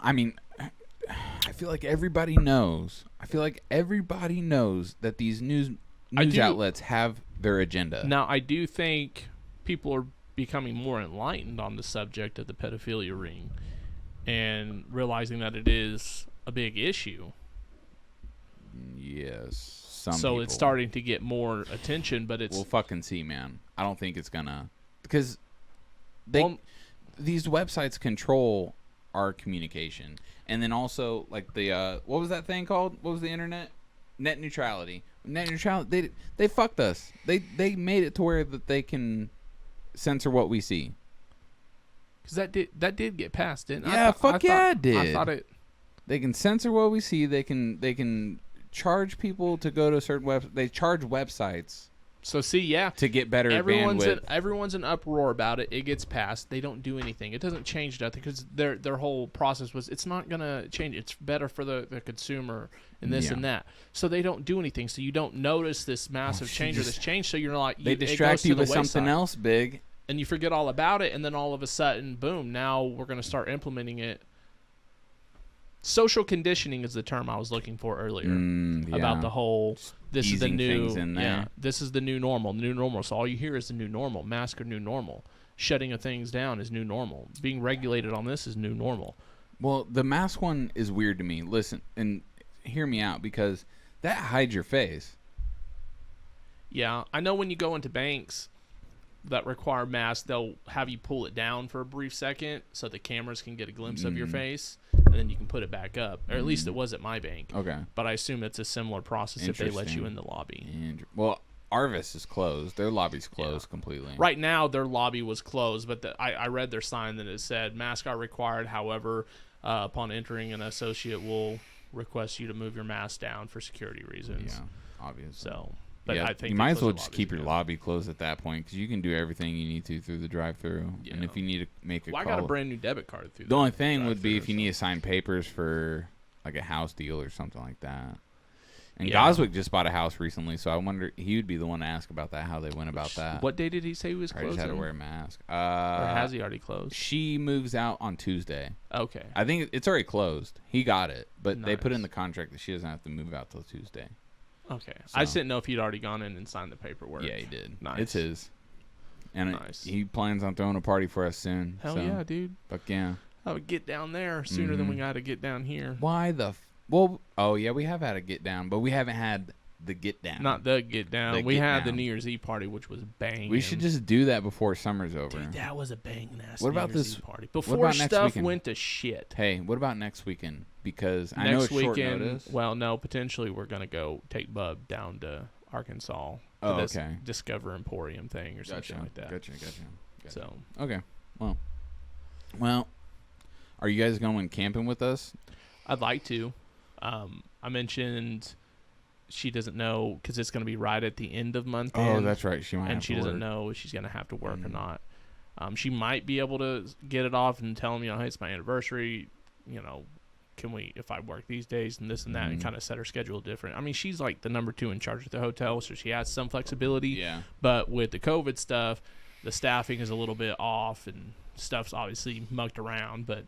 I mean, I feel like everybody knows. That these news outlets have their agenda. Now, I do think people are becoming more enlightened on the subject of the pedophilia ring and realizing that it is a big issue. Yes. So it's starting to get more attention, but it's... We'll fucking see, man. I don't think it's gonna... Because these websites control our communication. And then also, like, the... what was that thing called? What was the internet? Net neutrality. Net neutrality... They fucked us. They made it to where that they can censor what we see. Because that did get passed, didn't it? Yeah, it did. I thought it... They can censor what we see. They can charge people to go to a certain website. They charge websites So see, yeah, to get better bandwidth. Everyone's in uproar about it. It gets passed. They don't do anything. It doesn't change nothing because their whole process was it's not gonna change. It's better for the consumer and this and that. So they don't do anything. So you don't notice this massive change or this change. So you're like They distract you with something else big, and you forget all about it. And then all of a sudden, boom! Now we're gonna start implementing it. Social conditioning is the term I was looking for earlier about the whole. This is the new. This is the new normal. New normal. So all you hear is the new normal. Mask or new normal. Shutting of things down is new normal. Being regulated on this is new normal. Well, the mask one is weird to me. Listen and hear me out because that hides your face. Yeah, I know when you go into banks that require masks, they'll have you pull it down for a brief second so the cameras can get a glimpse of your face, and then you can put it back up. Or at least it was at my bank. Okay. But I assume it's a similar process if they let you in the lobby. Well, Arvis is closed. Their lobby's closed completely. Right now, their lobby was closed, but I read their sign that it said, masks are required. However, upon entering, an associate will request you to move your mask down for security reasons. Yeah, obviously. So... But yeah, I think you might as well just keep your lobby closed at that point because you can do everything you need to through the drive-thru. Yeah. And if you need to make a call, I got a brand new debit card through. The only thing would be if you need to sign papers for like a house deal or something like that. And Goswick just bought a house recently, so I wonder he would be the one to ask about that, how they went about that. What day did he say he was closing? I just had to wear a mask. Or has he already closed? She moves out on Tuesday. Okay. I think it's already closed. He got it, but they put in the contract that she doesn't have to move out till Tuesday. Okay. So. I just didn't know if he'd already gone in and signed the paperwork. Yeah, he did. Nice. It's his. And he plans on throwing a party for us soon. Hell yeah, dude. Fuck yeah. I would get down there sooner than we got to get down here. Why the... Well, oh, yeah, we have had a get down, but we haven't had the get down. Not the get down. We had the New Year's Eve party, which was banging. We should just do that before summer's over. Dude, that was a banging ass What about New Year's this Eve party. Before stuff went to shit. Hey, what about next weekend? Because I know it's short notice. Well, no, potentially we're going to go take Bub down to Arkansas for this Discover Emporium thing or something like that. Gotcha. So okay. Well, are you guys going camping with us? I'd like to. I mentioned she doesn't know because it's going to be right at the end of month end. Oh, that's right. She might. And she doesn't know if she's going to have to work or not. She might be able to get it off and tell him, hey, it's my anniversary. Can we, if I work these days and this and that, and kind of set her schedule different. I mean, she's like the number 2 in charge of the hotel, so she has some flexibility. Yeah. But with the COVID stuff, the staffing is a little bit off and stuff's obviously mucked around. But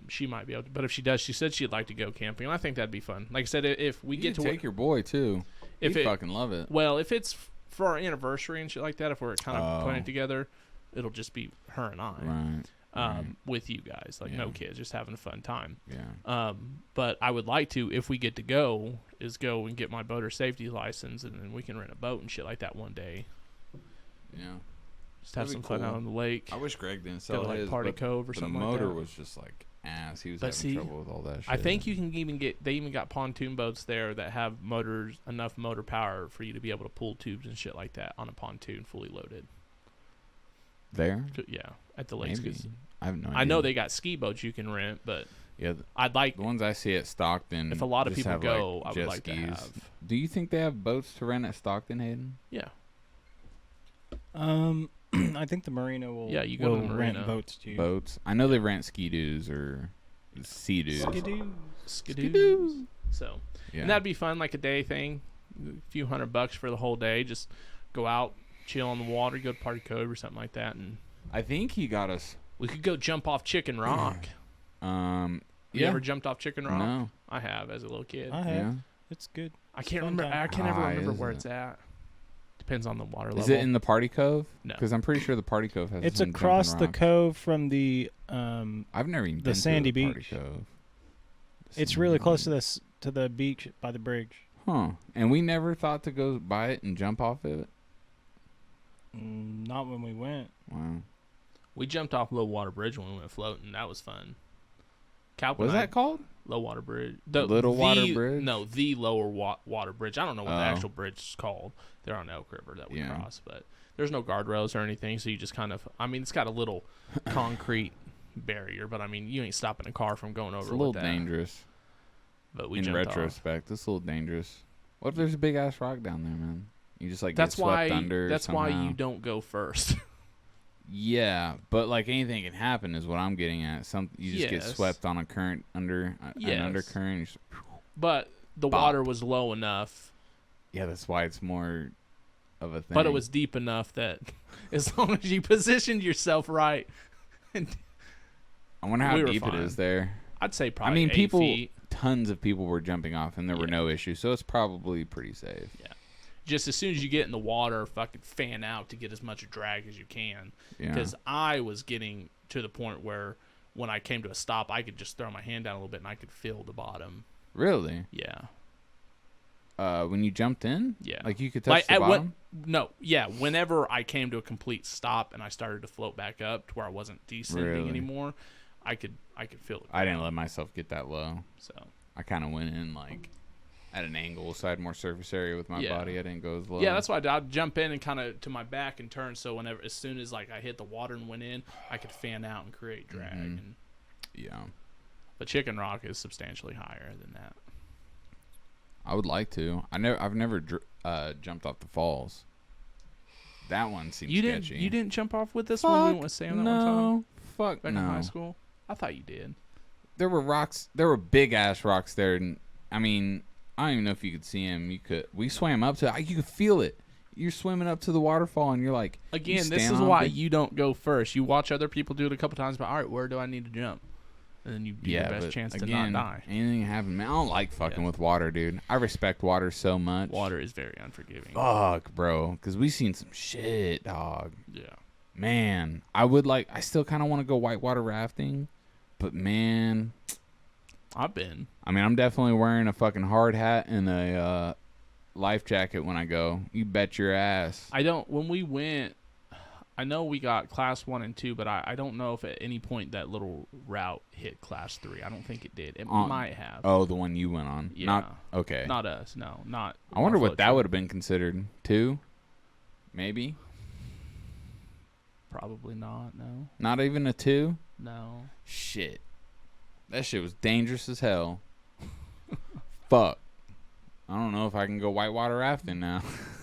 she might be able to. But if she does, she said she'd like to go camping, and I think that'd be fun. Like I said, if we get to take your boy too, he'd fucking love it. Well, if it's for our anniversary and shit like that, if we're kind of putting it together, it'll just be her and I. Right. With you guys, no kids, just having a fun time. Yeah. But I would like to, if we get to go and get my boater safety license, and then we can rent a boat and shit like that one day. Yeah. Just have some fun out on the lake. I wish Greg didn't sell his, Party Cove or something like that. The motor was just like ass. He was having trouble with all that shit. I think you can they even got pontoon boats there that have enough motor power for you to be able to pull tubes and shit like that on a pontoon fully loaded. There? Yeah, at the lakes. Maybe. I have no idea. I know they got ski boats you can rent, but I'd like... The ones I see at Stockton... If a lot of people go, I would like to have... Do you think they have boats to rent at Stockton, Hayden? Yeah. I think the Marina will, you go to the Marina. Rent boats too. Boats. I know they rent ski-doos or sea-doos. Ski-doos. So, and that'd be fun, like a day thing. A few $100 for the whole day. Just go out, chill on the water, go to Party Cove or something like that. And I think he got us... We could go jump off Chicken Rock. You ever jumped off Chicken Rock? No. I have as a little kid. I have. Yeah. It's good. I can't remember. I can't ever remember where it's at. Depends on the water level. Is it in the Party Cove? No. Because I'm pretty sure the Party Cove has. It's across the cove from the. I've never even been the Sandy to the Beach. Party Cove. It's really close to the beach by the bridge. Huh? And we never thought to go by it and jump off of it. Not when we went. Wow. We jumped off Low Water Bridge when we went floating. That was fun. What's that called? Low Water Bridge. Water Bridge? No, the Lower Water Bridge. I don't know what the actual bridge is called. They're on Elk River that we cross, but there's no guardrails or anything, so you just kind of... I mean, it's got a little concrete barrier, but I mean, you ain't stopping a car from going over with that. It's a little dangerous. But we in jumped retrospect, it's a little dangerous. What if there's a big-ass rock down there, man? You just like That's get swept why. under. That's why somehow. you don't go first. Yeah, but like anything can happen is what I'm getting at. You just get Yes. swept on a current an Yes. undercurrent. You just- But the Bop. water was low enough, yeah, that's why it's more of a thing. but it was deep enough that as long as you positioned yourself right, and I wonder how we were deep it fine. is there. I'd say probably I mean, 8 people, feet. tons of people were jumping off, and there were Yeah. no issues. So it's probably pretty safe. Just as soon as you get in the water, fucking fan out to get as much drag as you can. Yeah. Because I was getting to the point where when I came to a stop, I could just throw my hand down a little bit and I could feel the bottom. Really? Yeah. When you jumped in? Yeah. Like you could touch the at bottom? whenever I came to a complete stop and I started to float back up to where I wasn't descending Really? anymore, I could feel it. I didn't let myself get that low. So I kind of went in like at an angle, so I had more surface area with my Yeah. body. I didn't go as low. yeah, that's why I'd jump in and kind of to my back and turn. So as soon as like I hit the water and went in, I could fan out and create drag. Mhm. And, Yeah. but Chicken Rock is substantially higher than that. I would like to. I've never jumped off the falls. That one seems You sketchy. didn't jump off with this when we went with Sam that one time No. Fuck back in high no. school. I thought you did. There were rocks. There were big ass rocks there. And, I mean, I don't even know if you could see them. We swam up to. You could feel it. You're swimming up to the waterfall, and you're like. you Again, this stand is on why big- you don't go first. You watch other people do it a couple times, but all right, where do I need to jump? And then you do your best but chance again, to not die. anything can happen. Man, I don't like fucking Yeah. with water, dude. I respect water so much. Water is very unforgiving. Fuck, bro. Because we seen some shit, dog. Yeah. Man, I still kind of want to go whitewater rafting, but man, I've been. I mean, I'm definitely wearing a fucking hard hat and a life jacket when I go. You bet your ass. When we went, I know we got class 1 and 2, but I don't know if at any point that little route hit class 3. I don't think it did. It might have. Oh, the one you went on. Yeah. Not okay. Not us. No, not. I wonder our what float that trip. would have been considered. 2? Maybe. Probably not. No. Not even a 2? No. Shit. That shit was dangerous as hell. Fuck. I don't know if I can go whitewater rafting now.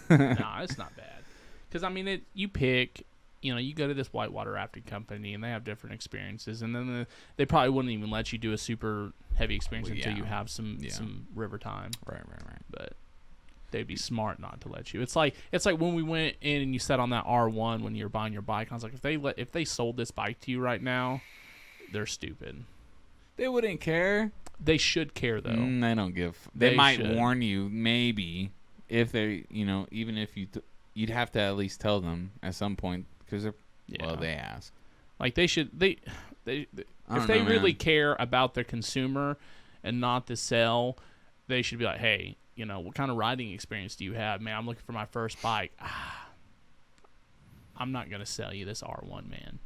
Nah, it's not bad. Because, I mean, you pick, you go to this whitewater rafting company, and they have different experiences, and then they probably wouldn't even let you do a super heavy experience Well, until yeah. you have some Yeah. river time. Right. But they'd be smart not to let you. It's like when we went in and you sat on that R1 when you were buying your bike. I was like, if they sold this bike to you right now, they're stupid. They wouldn't care. They should care, though. They don't give. They might should. warn you, maybe, if they, even if you'd have to at least tell them at some point because they ask. Like they should I if don't they know, really man. care about their consumer and not the sell, they should be like, hey, what kind of riding experience do you have? Man, I'm looking for my first bike. I'm not gonna sell you this R1, man.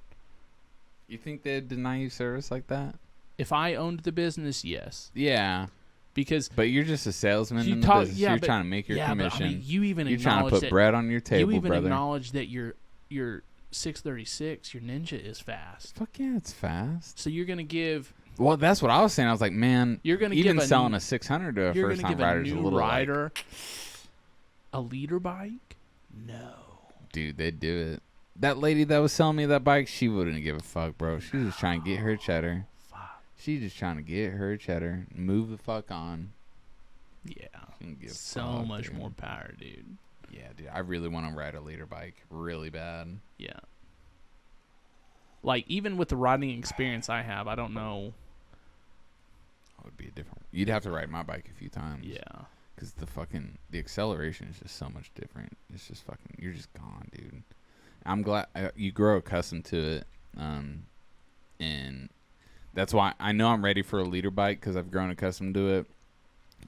You think they'd deny you service like that? If I owned the business, yes, Yeah, because but you're just a salesman in the talk- business. yeah, you're but- trying to make your yeah, but, commission. I mean, you even you're trying to acknowledge put that bread on your table, you even brother. acknowledge that your 636, your Ninja is fast. Fuck yeah, it's fast. So you're gonna give Well, that's what I was saying. I was like, man, You're gonna even give a selling n- a 600 to a you're first gonna time give a rider is a new little rider a leader bike? No. dude, they'd do it. That lady that was selling me that bike, she wouldn't give a fuck, bro. She was just trying to get her cheddar. Fuck. She just trying to get her cheddar, move the fuck on. Yeah. She didn't give a So fuck, much dude. more power, dude. Yeah, dude, I really want to ride a leader bike really bad. Yeah. Like even with the riding experience I have, I don't know. It would be a different. You'd have to ride my bike a few times. Yeah. Because the acceleration is just so much different. It's just fucking, you're just gone, dude. I'm glad you grow accustomed to it. And that's why I know I'm ready for a leader bike because I've grown accustomed to it.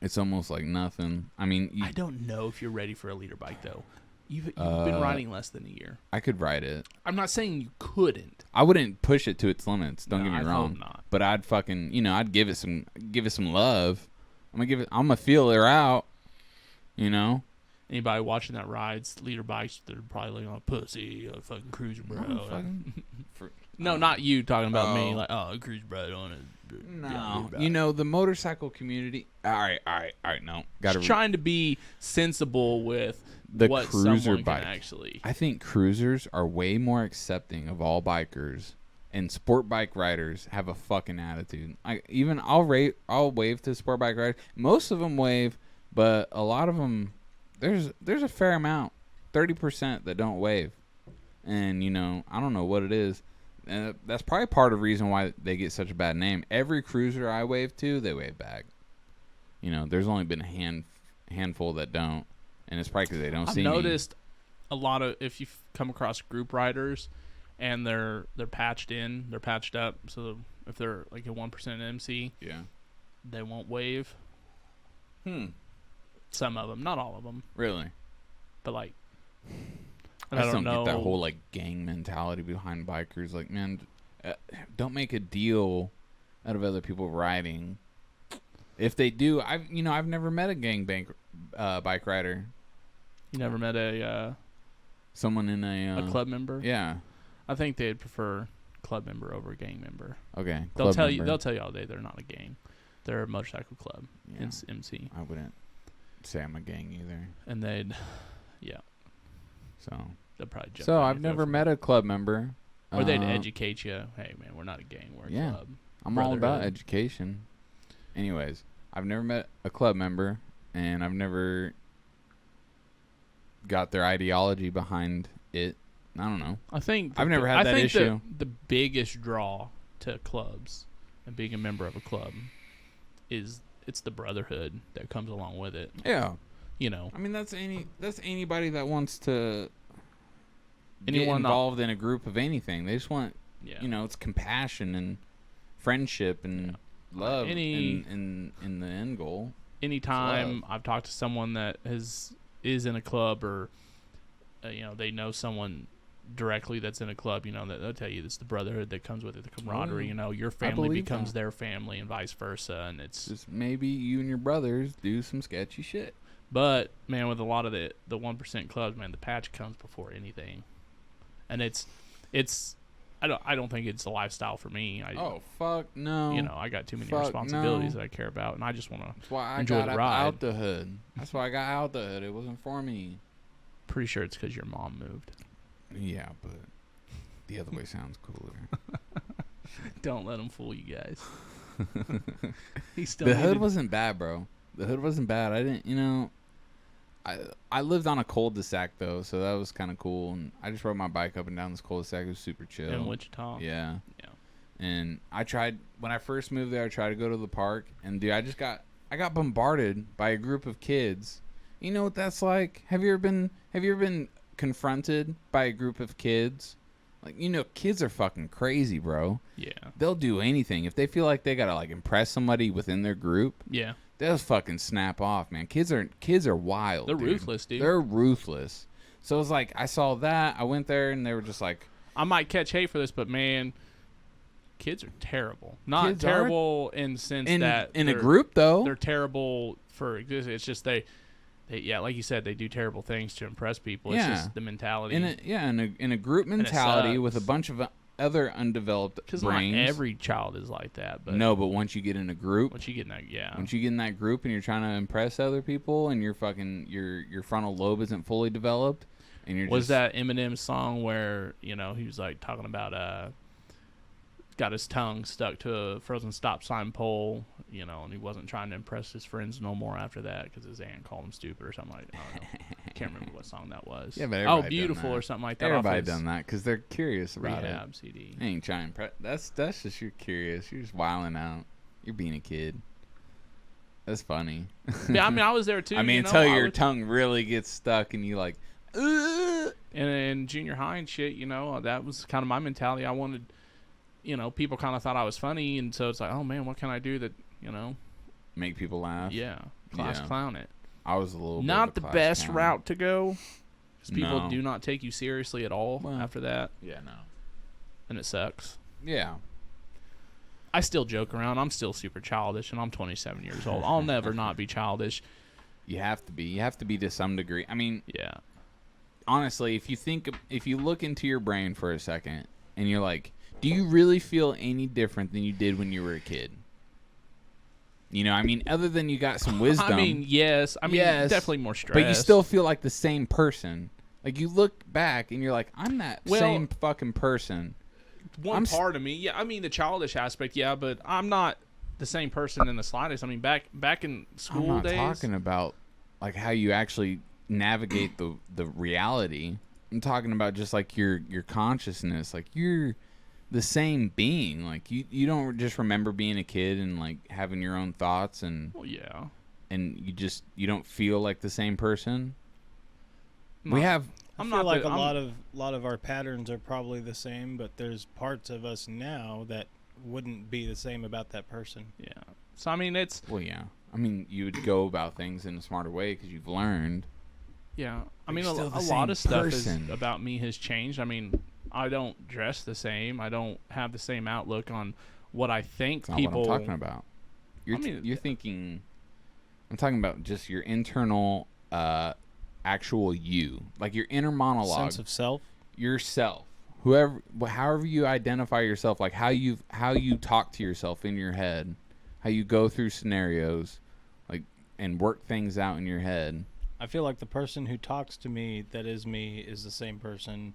It's almost like nothing. I mean, I don't know if you're ready for a leader bike though. You've been riding less than a year. I could ride it. I'm not saying you couldn't. I wouldn't push it to its limits. Don't No, get me I wrong. hope not. But I'd fucking, I'd give it some love. I'm gonna feel her out. Anybody watching that rides leader bikes, they're probably like, "Oh, pussy, a fucking cruiser, bro." No, not you talking about me. Oh. Like, "Oh, a cruiser, bro, on it." No, the motorcycle community. All right. No, got Just trying to be sensible with the what cruiser someone bike. can actually. I think cruisers are way more accepting of all bikers, and sport bike riders have a fucking attitude. I'll wave to sport bike riders. Most of them wave, but a lot of them, there's a fair amount, 30% that don't wave, and I don't know what it is. That's probably part of the reason why they get such a bad name. Every cruiser I wave to, they wave back. There's only been a handful that don't, and it's probably because they don't see me. I've noticed a lot of, if you've come across group riders and they're patched up, so if they're like a 1% MC, Yeah. they won't wave. Some of them, not all of them, Really? but like, I just don't know. get that whole like gang mentality behind bikers. Like, man, don't make a deal out of other people riding. If they do, I've never met a bike rider. You never met Someone in a club member? Yeah. I think they'd prefer club member over a gang member. Okay. They'll tell member. you all day they're not a gang. They're a motorcycle club. Yeah. It's MC. I wouldn't say I'm a gang either. And they'd So they'll probably jump So on I've your never throat. met a club member. Or they'd educate you. Hey man, we're not a gang, we're a Yeah. club. I'm all about Brotherhood. education. Anyways, I've never met a club member, and I've never got their ideology behind it. I don't know. I think I've never had that issue. The biggest draw to clubs and being a member of a club is it's the brotherhood that comes along with it. Yeah. I mean, that's anybody that wants to get Anyone not- involved in a group of anything. They just want, Yeah. it's compassion and friendship and love in the end goal. Anytime I've talked to someone that is in a club or they know someone directly that's in a club, that they'll tell you it's the brotherhood that comes with it, the camaraderie. Your family believe becomes that. their family and vice versa, and it's Just maybe you and your brothers do some sketchy shit. But man, with a lot of the 1% clubs, man, the patch comes before anything, and it's I don't think it's a lifestyle for me. Oh fuck no! I got too many Fuck responsibilities no. that I care about, and I just want to. That's why I enjoy got the ride. out the hood. That's why I got out the hood. It wasn't for me. Pretty sure it's because your mom moved. Yeah, but the other way sounds cooler. Don't let him fool you guys. He's still The hood wasn't bad, bro. The hood wasn't bad. I didn't, I lived on a cul-de-sac though, so that was kind of cool. And I just rode my bike up and down this cul-de-sac. It was super chill. in Wichita. Yeah. Yeah. And I tried when I first moved there. I tried to go to the park, and dude, I got bombarded by a group of kids. You know what that's like? Have you ever been confronted by a group of kids? Like, kids are fucking crazy, bro. Yeah. They'll do anything if they feel like they gotta like impress somebody within their group. Yeah. They'll just fucking snap off, man. Kids are wild. They're dude. ruthless, dude. They're ruthless. So it was like I saw that. I went there, and they were just like, I might catch hate for this, but man, kids are terrible. Not Kids terrible in the sense that in a they're- group though. They're terrible for existing. It's just they like you said, they do terrible things to impress people. It's Yeah. just the mentality. In a group it mentality with a sucks. bunch of other undeveloped Because not brains. every child is like that. But No, but once you get in a group, once you get in that, yeah. once you get in that group and you're trying to impress other people, and your frontal lobe isn't fully developed, and you're Was just, that Eminem song where he was like talking about got his tongue stuck to a frozen stop sign pole, and he wasn't trying to impress his friends no more after that because his aunt called him stupid or something like that. I don't know. Can't remember what song that was. Yeah, but Oh, everybody done Beautiful that. or something like that. everybody off his done that because they're curious about Rehab it. CD. They ain't trying to impress. That's just you're curious. You're just wilding out. You're being a kid. That's funny. Yeah, I mean, I was there too. I mean, you know, until I your was- tongue really gets stuck and you like, ugh. And in junior high and shit, that was kind of my mentality. I wanted, people kind of thought I was funny, and so it's like, oh man, what can I do that, Make people laugh. yeah, class Yeah. clown it. I was a little bit Not of a the class best clown. route to go, because people No. do not take you seriously at all Well. after that, Yeah, no. and it sucks. Yeah. I still joke around. I'm still super childish, and I'm 27 years old. I'll never not be childish. You have to be. You have to be to some degree. I mean, Yeah. honestly, if you look into your brain for a second and you're like, do you really feel any different than you did when you were a kid? You know, I mean, other than you got some wisdom. I mean, yes. I mean, Yes, definitely more stress. but you still feel like the same person. Like you look back and you're like, I'm that Well, same fucking person. one part of me, yeah. I mean, the childish aspect, yeah, but I'm not the same person in the slightest. I mean, back in school I'm not days. talking about like how you actually navigate the reality. I'm talking about just like your consciousness. Like you're the same being. Like you don't just remember being a kid and like having your own thoughts and Well, yeah. you don't feel like the same person. No. We have I I'm feel not like the- a I'm- lot of our patterns are probably the same, but there's parts of us now that wouldn't be the same about that person. Yeah. So I mean, it's well, yeah. I mean, you would go about things in a smarter way because you've learned. yeah. I But mean, you're a still the lot same of stuff person. is about me has changed. I mean, I don't dress the same. I don't have the same outlook on what I think That's not people. what I'm talking about. You're I mean, you're thinking. I'm talking about just your internal, actual you, like your inner monologue, Sense of self. yourself. However you identify yourself, like how you talk to yourself in your head, how you go through scenarios, like and work things out in your head. I feel like the person who talks to me that is me is the same person,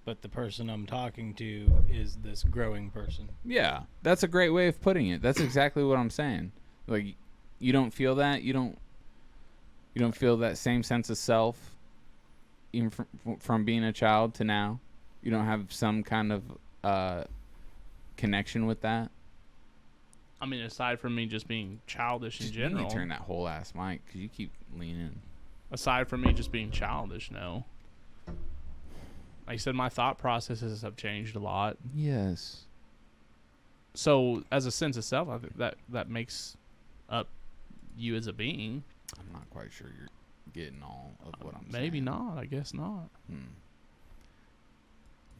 but the person I'm talking to is this growing person. Yeah, that's a great way of putting it. That's exactly what I'm saying. Like, you don't feel that. You don't feel that same sense of self, even from being a child to now. You don't have some kind of connection with that. I mean, aside from me just being childish in Just you need general. to turn that whole ass mic because you keep leaning. Aside from me just being childish, no. Like I said, my thought processes have changed a lot. Yes. So, as a sense of self, I think that makes up you as a being. I'm not quite sure you're getting all of what I'm saying. Maybe not. I guess not. Hmm.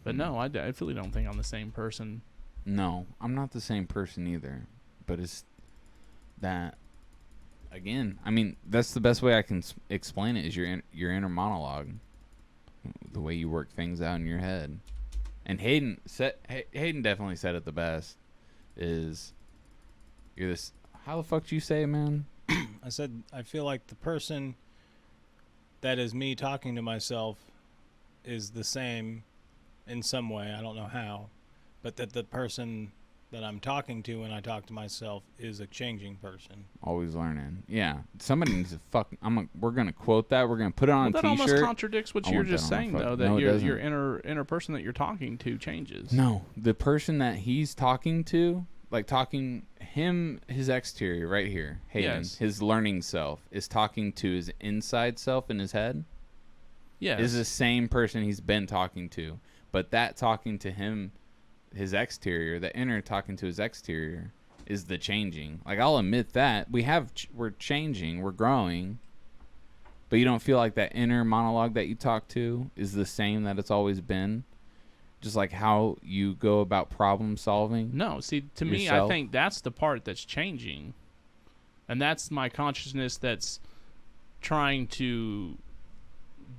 But no, I really don't think I'm the same person. No, I'm not the same person either. But it's that again. I mean, that's the best way I can explain it is your inner monologue, the way you work things out in your head. And Hayden definitely said it the best. Is you're this? How the fuck do you say it, man? I said I feel like the person that is me talking to myself is the same in some way. I don't know how, but that the person that I'm talking to when I talk to myself is a changing person. Always learning. Yeah, somebody needs to fuck. We're gonna quote that. We're gonna put it on Well, a that almost t-shirt. contradicts what I you were want that just on my saying, fuck- though. That No, it your doesn't. inner person that you're talking to changes. No, the person that he's talking to, like talking him, his exterior right here, Hayden, Yes. his learning self is talking to his inside self in his head. Yes. Is the same person he's been talking to, but that talking to him, his exterior, the inner talking to his exterior, is the changing. Like I'll admit that we're changing, we're growing, but you don't feel like that inner monologue that you talk to is the same that it's always been. Just like how you go about problem solving. No, see, to me, I Yourself. think that's the part that's changing. And that's my consciousness that's trying to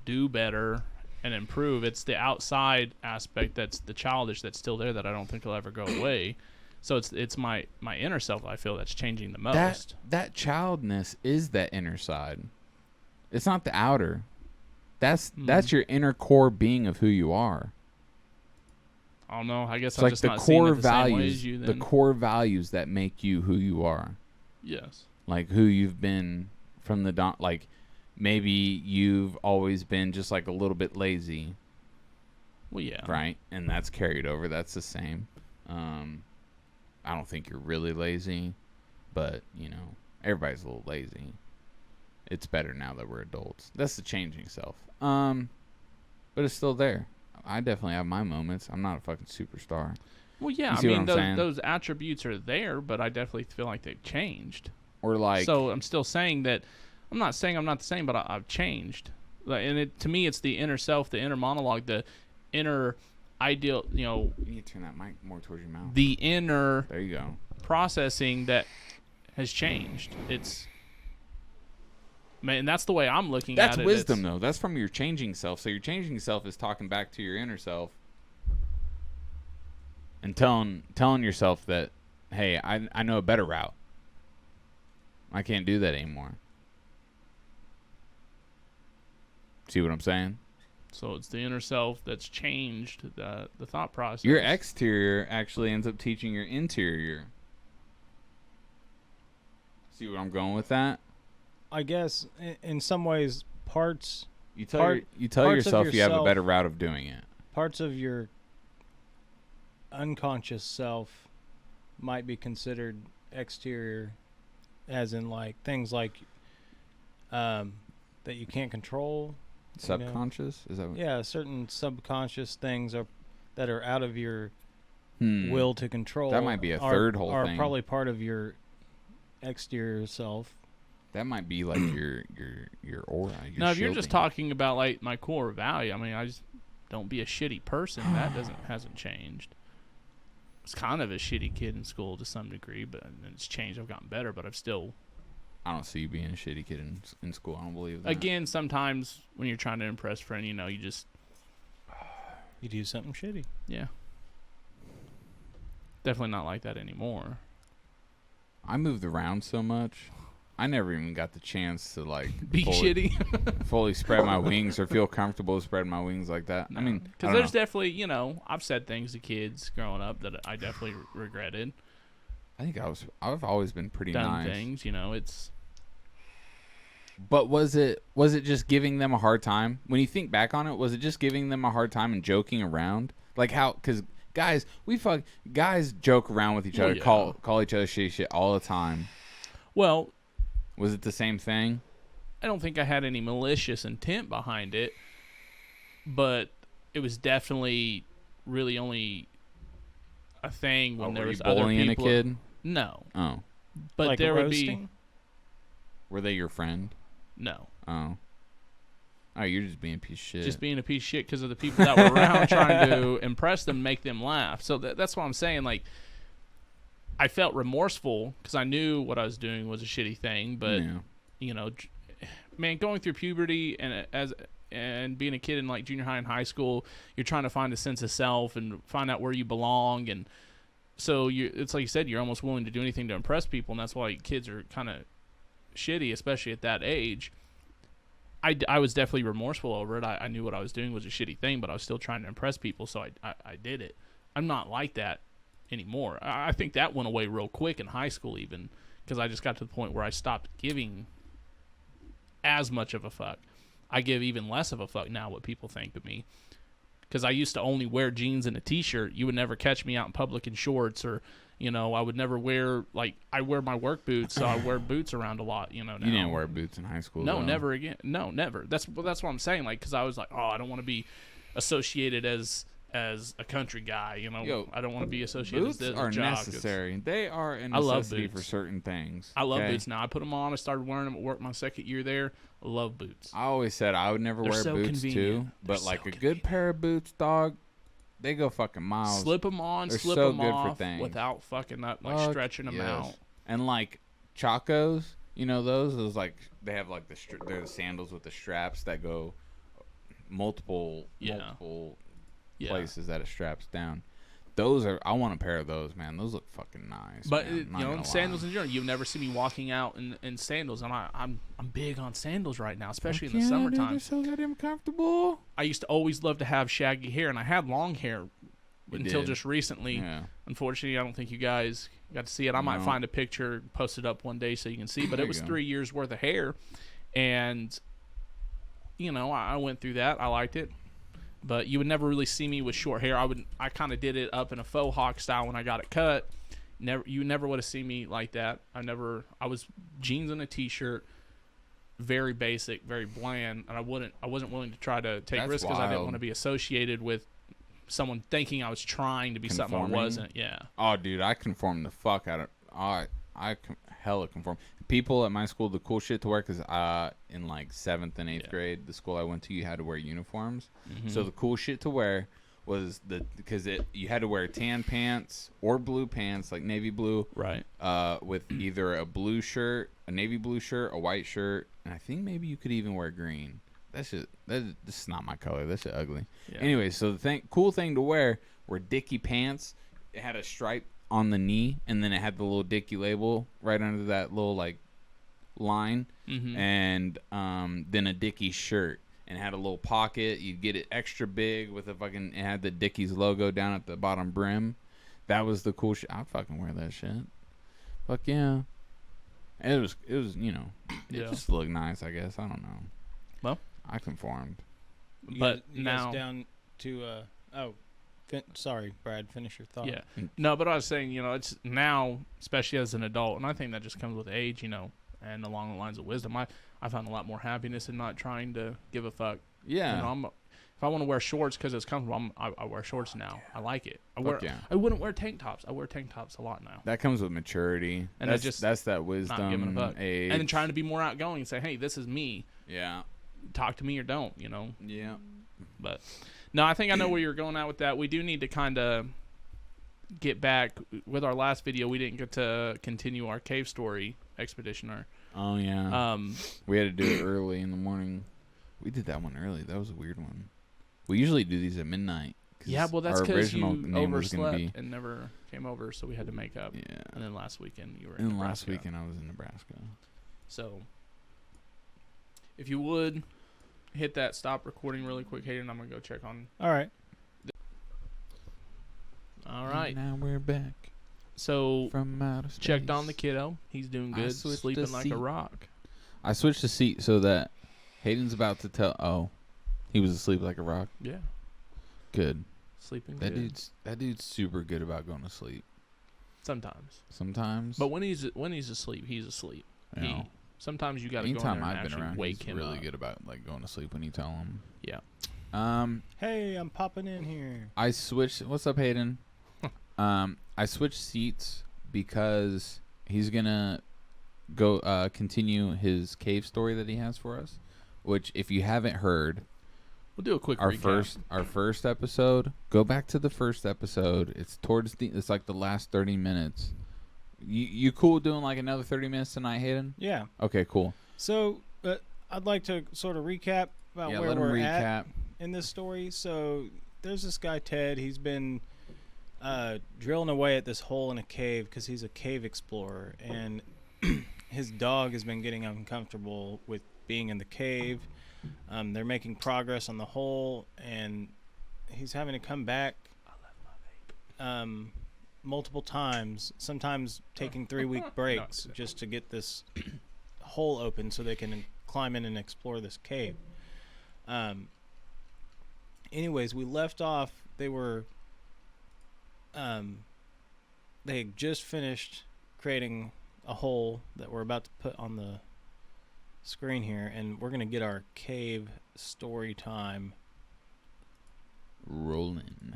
do better and improve. It's the outside aspect that's the childish that's still there that I don't think will ever go away. So it's my inner self I feel that's changing the most. That childness is that inner side. It's not the outer. That's your inner core being of who you are. I don't know. I guess It's I'm like just the not seeing core it the same way as values, you the then. core values that make you who you are. Yes. Like who you've been from the like maybe you've always been just like a little bit lazy, Well, yeah. right? And that's carried over. That's the same. I don't think you're really lazy, but you know, everybody's a little lazy. It's better now that we're adults. That's the changing self. But it's still there. I definitely have my moments. I'm not a fucking superstar. Well, yeah. You I see what mean, I'm saying? those attributes are there, but I definitely feel like they've changed. Or like So I'm still saying that I'm not saying I'm not the same, but I've changed. And to me, it's the inner self, the inner monologue, the inner ideal, you need to turn that mic more towards your mouth. the inner There you go. processing that has changed. And that's the way I'm looking That's at it. wisdom, though. That's from your changing self. So your changing self is talking back to your inner self and telling yourself that, hey, I know a better route. I can't do that anymore. See what I'm saying? So it's the inner self that's changed the thought process. Your exterior actually ends up teaching your interior. See where I'm going with that? I guess in some ways, parts You tell Part- you tell parts of yourself you have a yourself- better route of doing it. of your unconscious self might be considered exterior, as in like things like that you can't control. Subconscious? Is that what? Yeah, certain subconscious things that are out of your Hmm. will to control. That might be a are- third whole are thing. probably part of your exterior self. That might be like your aura. Your No, if you're just shielding. talking about like my core value, I mean, I just don't be a shitty person. That hasn't changed. I was kind of a shitty kid in school to some degree, but it's changed. I've gotten better, but I've still. I don't see you being a shitty kid in school. I don't believe that. Again, sometimes when you're trying to impress a friend, you just You do something shitty. yeah. Definitely not like that anymore. I moved around so much. I never even got the chance to like Be shitty. fully spread my wings or feel comfortable spreading my wings like that. I mean, because there's definitely, I've said things to kids growing up that I definitely regretted. I think I've always been pretty Done nice. things, it's. But was it just giving them a hard time? When you think back on it, was it just giving them a hard time and joking around? Like how? Because guys joke around with each Well, other, yeah. call each other shit all the time. Well, Was it the same thing? I don't think I had any malicious intent behind it, but it was definitely really only a thing when there were was you other bullying people. a kid? No, Oh, but like there would roasting? be were they your friend? no. Oh, you're just being a piece of shit. Just being a piece of shit because of the people that were around trying to impress them, make them laugh. So that's what I'm saying. Like, I felt remorseful because I knew what I was doing was a shitty thing, but yeah. Man, going through puberty and being a kid in like junior high and high school, you're trying to find a sense of self and find out where you belong, and so it's like you said, you're almost willing to do anything to impress people, and that's why kids are kind of shitty, especially at that age. I was definitely remorseful over it. I knew what I was doing was a shitty thing, but I was still trying to impress people, so I did it. I'm not like that anymore. I think that went away real quick in high school, even because I just got to the point where I stopped giving as much of a fuck. I give even less of a fuck now what people think of me, because I used to only wear jeans and a t-shirt. You would never catch me out in public in shorts, or I would never wear, like, I wear my work boots, so I wear boots around a lot. Now. You didn't wear boots in high school. No, though. never again. No, never. That's what I'm saying. Like, because I was like, I don't want to be associated as a country guy. Yo, I don't want to be associated Boots as a are jock. It's- necessary. They are a I love necessity for boots. certain things. I love okay? boots now. I put them on. I started wearing them at work my second year there. I love boots. I always said I would never They're wear so boots convenient. too, but They're like so a good pair of boots, dog, they go fucking miles. Slip them on, They're slip so them good for off things. without fucking up, like Fuck stretching them yes. out. And like Chacos, those like they have like they're the sandals with the straps that go multiple Yeah. Yeah. places that it straps down. I want a pair of those, man. Those look fucking nice. But man. Not gonna sandals lie. in general, you've never seen me walking out in sandals, and I'm big on sandals right now, especially Fuck in the yeah, dude, summertime. they're so goddamn comfortable. I used to always love to have shaggy hair, and I had long hair You until did. just recently. Yeah. Unfortunately, I don't think you guys got to see it. I might No. find a picture, post it up one day so you can see. But There it you was go. 3 years worth of hair, and I went through that. I liked it, but you would never really see me with short hair. I kind of did it up in a faux hawk style when I got it cut. You never would have seen me like that. I was jeans and a t-shirt, very basic, very bland, and I wasn't willing to try to take That's risks because I didn't wild. want to be associated with someone thinking I was trying to be something I Conforming? wasn't. Yeah. Oh, dude, I conform the fuck out of. Hella conform. People at my school, the cool shit to wear, because in like 7th and 8th Yeah. grade, the school I went to, you had to wear uniforms. Mm-hmm. So the cool shit to wear was you had to wear tan pants or blue pants, like navy blue, Right. with either a blue shirt, a navy blue shirt, a white shirt, and I think maybe you could even wear green. This is not my color. This shit ugly. Yeah. Anyway, so the cool thing to wear were Dickie pants. It had a stripe on the knee, and then it had the little Dickie label right under that little like line, Mhm. and then a Dickies shirt, and had a little pocket. You'd get it extra big with a fucking. It had the Dickies logo down at the bottom brim. That was the cool shit. I'd fucking wear that shit. Fuck yeah. It was you know, it Yeah. just looked nice. I guess I don't know. Well, I conformed. But you now, guys down to sorry, Brad, finish your thought. yeah, no. But I was saying, you know, it's now, especially as an adult, and I think that just comes with age, you know, and along the lines of wisdom. I found a lot more happiness in not trying to give a fuck. Yeah. You know, if I want to wear shorts because it's comfortable, I wear shorts now. I like it. Yeah. I wouldn't wear tank tops. I wear tank tops a lot now. That comes with maturity. And that's that Not wisdom giving a fuck. age. And then trying to be more outgoing and say, hey, this is me. Yeah. Talk to me or don't, you know. Yeah. But no, I think I know where you're going at with that. We do need to kind of get back with our last video. We didn't get to continue our cave story expedition. Oh yeah. We had to do it early in the morning. We did that one early. That was a weird one. We usually do these at midnight. Yeah, well, that's our because you original name was gonna overslept be. and never came over, so we had to make up. Yeah. And then last weekend you were in And Nebraska. last weekend I was in Nebraska. So, if you would hit that stop recording really quick, Hayden, I'm gonna go check on. All right. All right. Now we're back So from outer space. checked on the kiddo. He's doing I good, switched sleeping the like seat. a rock. I switched the seat so that Hayden's about to tell. Oh, he was asleep like a rock. Yeah, Good. sleeping That good. dude's super good about going to sleep. Sometimes, Sometimes, but when he's asleep, he's asleep. you know, Sometimes you got to go in anytime there and I've been actually around, wake he's him really up. good about like going to sleep when you tell him. Yeah. Hey, I'm popping in here. I switched. What's up, Hayden? I switched seats because he's gonna go continue his cave story that he has for us. Which, if you haven't heard, We'll do a quick our recap. first episode, go back to the first episode. It's it's like the last 30 minutes. You cool doing like another 30 minutes tonight, Hayden? Yeah. Okay, cool. So, I'd like to sort of recap about Yeah, where let him we're at recap. in this story. So, there's this guy Ted. He's been drilling away at this hole in a cave because he's a cave explorer, and his dog has been getting uncomfortable with being in the cave. They're making progress on the hole, and he's having to come back multiple times, sometimes taking 3-week breaks just to get this hole open so they can climb in and explore this cave. Anyways, we left off. They had just finished creating a hole that we're about to put on the screen here, and we're gonna get our cave story time Rolling.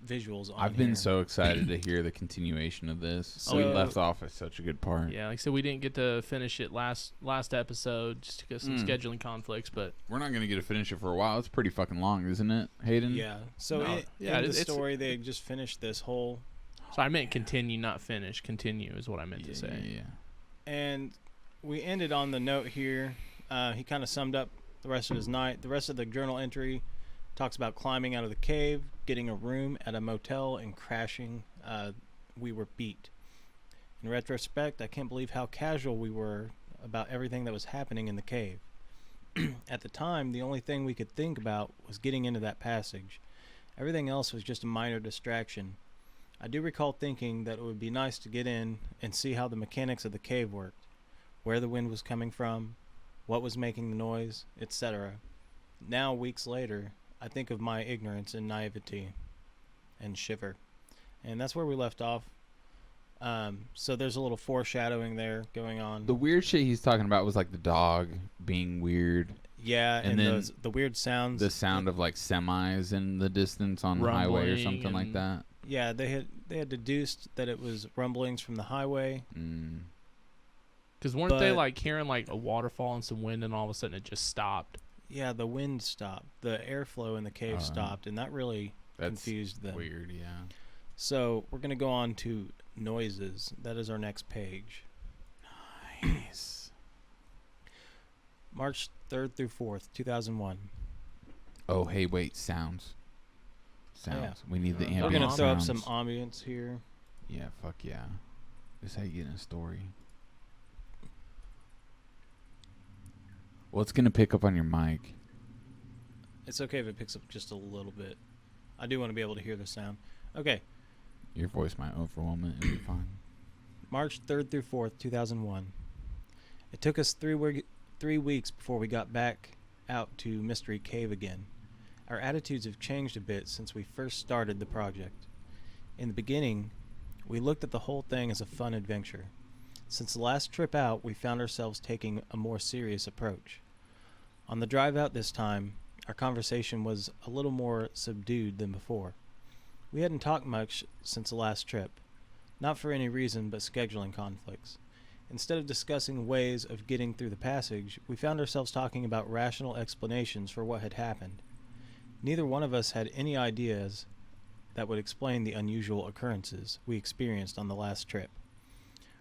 visuals on. I've been here. so excited to hear the continuation of this. So- We left off at such a good part. Yeah, like I said, we didn't get to finish it last episode just because some scheduling conflicts, but We're not gonna get to finish it for a while. It's pretty fucking long, isn't it, Hayden? Yeah. So No, yeah, in the it's- story, they had just finished this hole, so I meant continue, not finish. Continue is what I meant to say. Yeah. and we ended on the note here. He kind of summed up the rest of his night. The rest of the journal entry talks about climbing out of the cave, getting a room at a motel, and crashing. We were beat. In retrospect, I can't believe how casual we were about everything that was happening in the cave. At the time, the only thing we could think about was getting into that passage. Everything else was just a minor distraction. I do recall thinking that it would be nice to get in and see how the mechanics of the cave worked, where the wind was coming from, what was making the noise, etc. Now, weeks later, I think of my ignorance and naivety and shiver. And that's where we left off. So there's a little foreshadowing there going on. The weird shit he's talking about was like the dog being weird. Yeah, and and then the weird sounds. The sound of like semis in the distance on the highway or Rumbling something like and- that. Yeah, they had deduced that it was rumblings from the highway. Mm. Because weren't they But- like hearing like a waterfall and some wind, and all of a sudden it just stopped? Yeah, the wind stopped. The airflow in the cave Uh-huh. stopped, and that really That's confused them. weird, yeah. So we're going to go on to noises. That is our next page. Nice. March 3rd through 4th, 2001. Oh, hey, wait, sounds. Sounds. We need the We're ambient We're going to sounds. throw up some ambience here. Yeah, fuck yeah. This is how you get in a story. Well, it's gonna pick up on your mic. It's okay if it picks up just a little bit. I do want to be able to hear the sound. Okay, Your voice might overwhelm it. It'll be fine. March 3rd through 4th, 2001. It took us 3 weeks before we got back out to Mystery Cave again. Our attitudes have changed a bit since we first started the project. In the beginning, we looked at the whole thing as a fun adventure. Since the last trip out, we found ourselves taking a more serious approach. On the drive out this time, our conversation was a little more subdued than before. We hadn't talked much since the last trip, not for any reason but scheduling conflicts. Instead of discussing ways of getting through the passage, we found ourselves talking about rational explanations for what had happened. Neither one of us had any ideas that would explain the unusual occurrences we experienced on the last trip.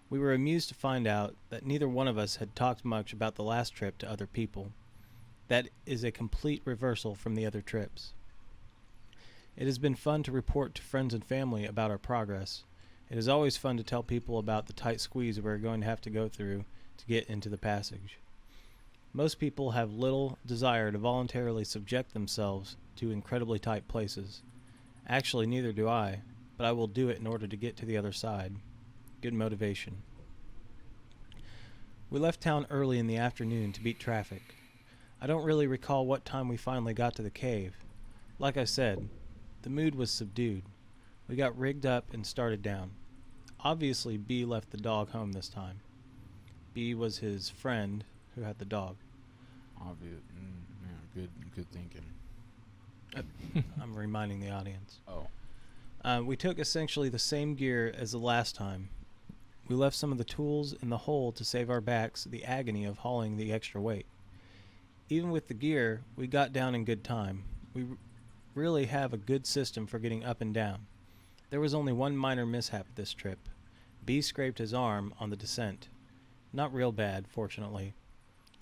We were amused to find out that neither one of us had talked much about the last trip to other people. That is a complete reversal from the other trips. It has been fun to report to friends and family about our progress. It is always fun to tell people about the tight squeeze we're going to have to go through to get into the passage. Most people have little desire to voluntarily subject themselves to incredibly tight places. Actually, neither do I, but I will do it in order to get to the other side. Good motivation. We left town early in the afternoon to beat traffic. I don't really recall what time we finally got to the cave. Like I said, the mood was subdued. We got rigged up and started down. Obviously, B left the dog home this time. B was his friend who had the dog. Obvious. Yeah, good thinking. I'm reminding the audience. Oh. We took essentially the same gear as the last time. We left some of the tools in the hole to save our backs the agony of hauling the extra weight. Even with the gear, we got down in good time. We really have a good system for getting up and down. There was only one minor mishap this trip. B scraped his arm on the descent. Not real bad, fortunately.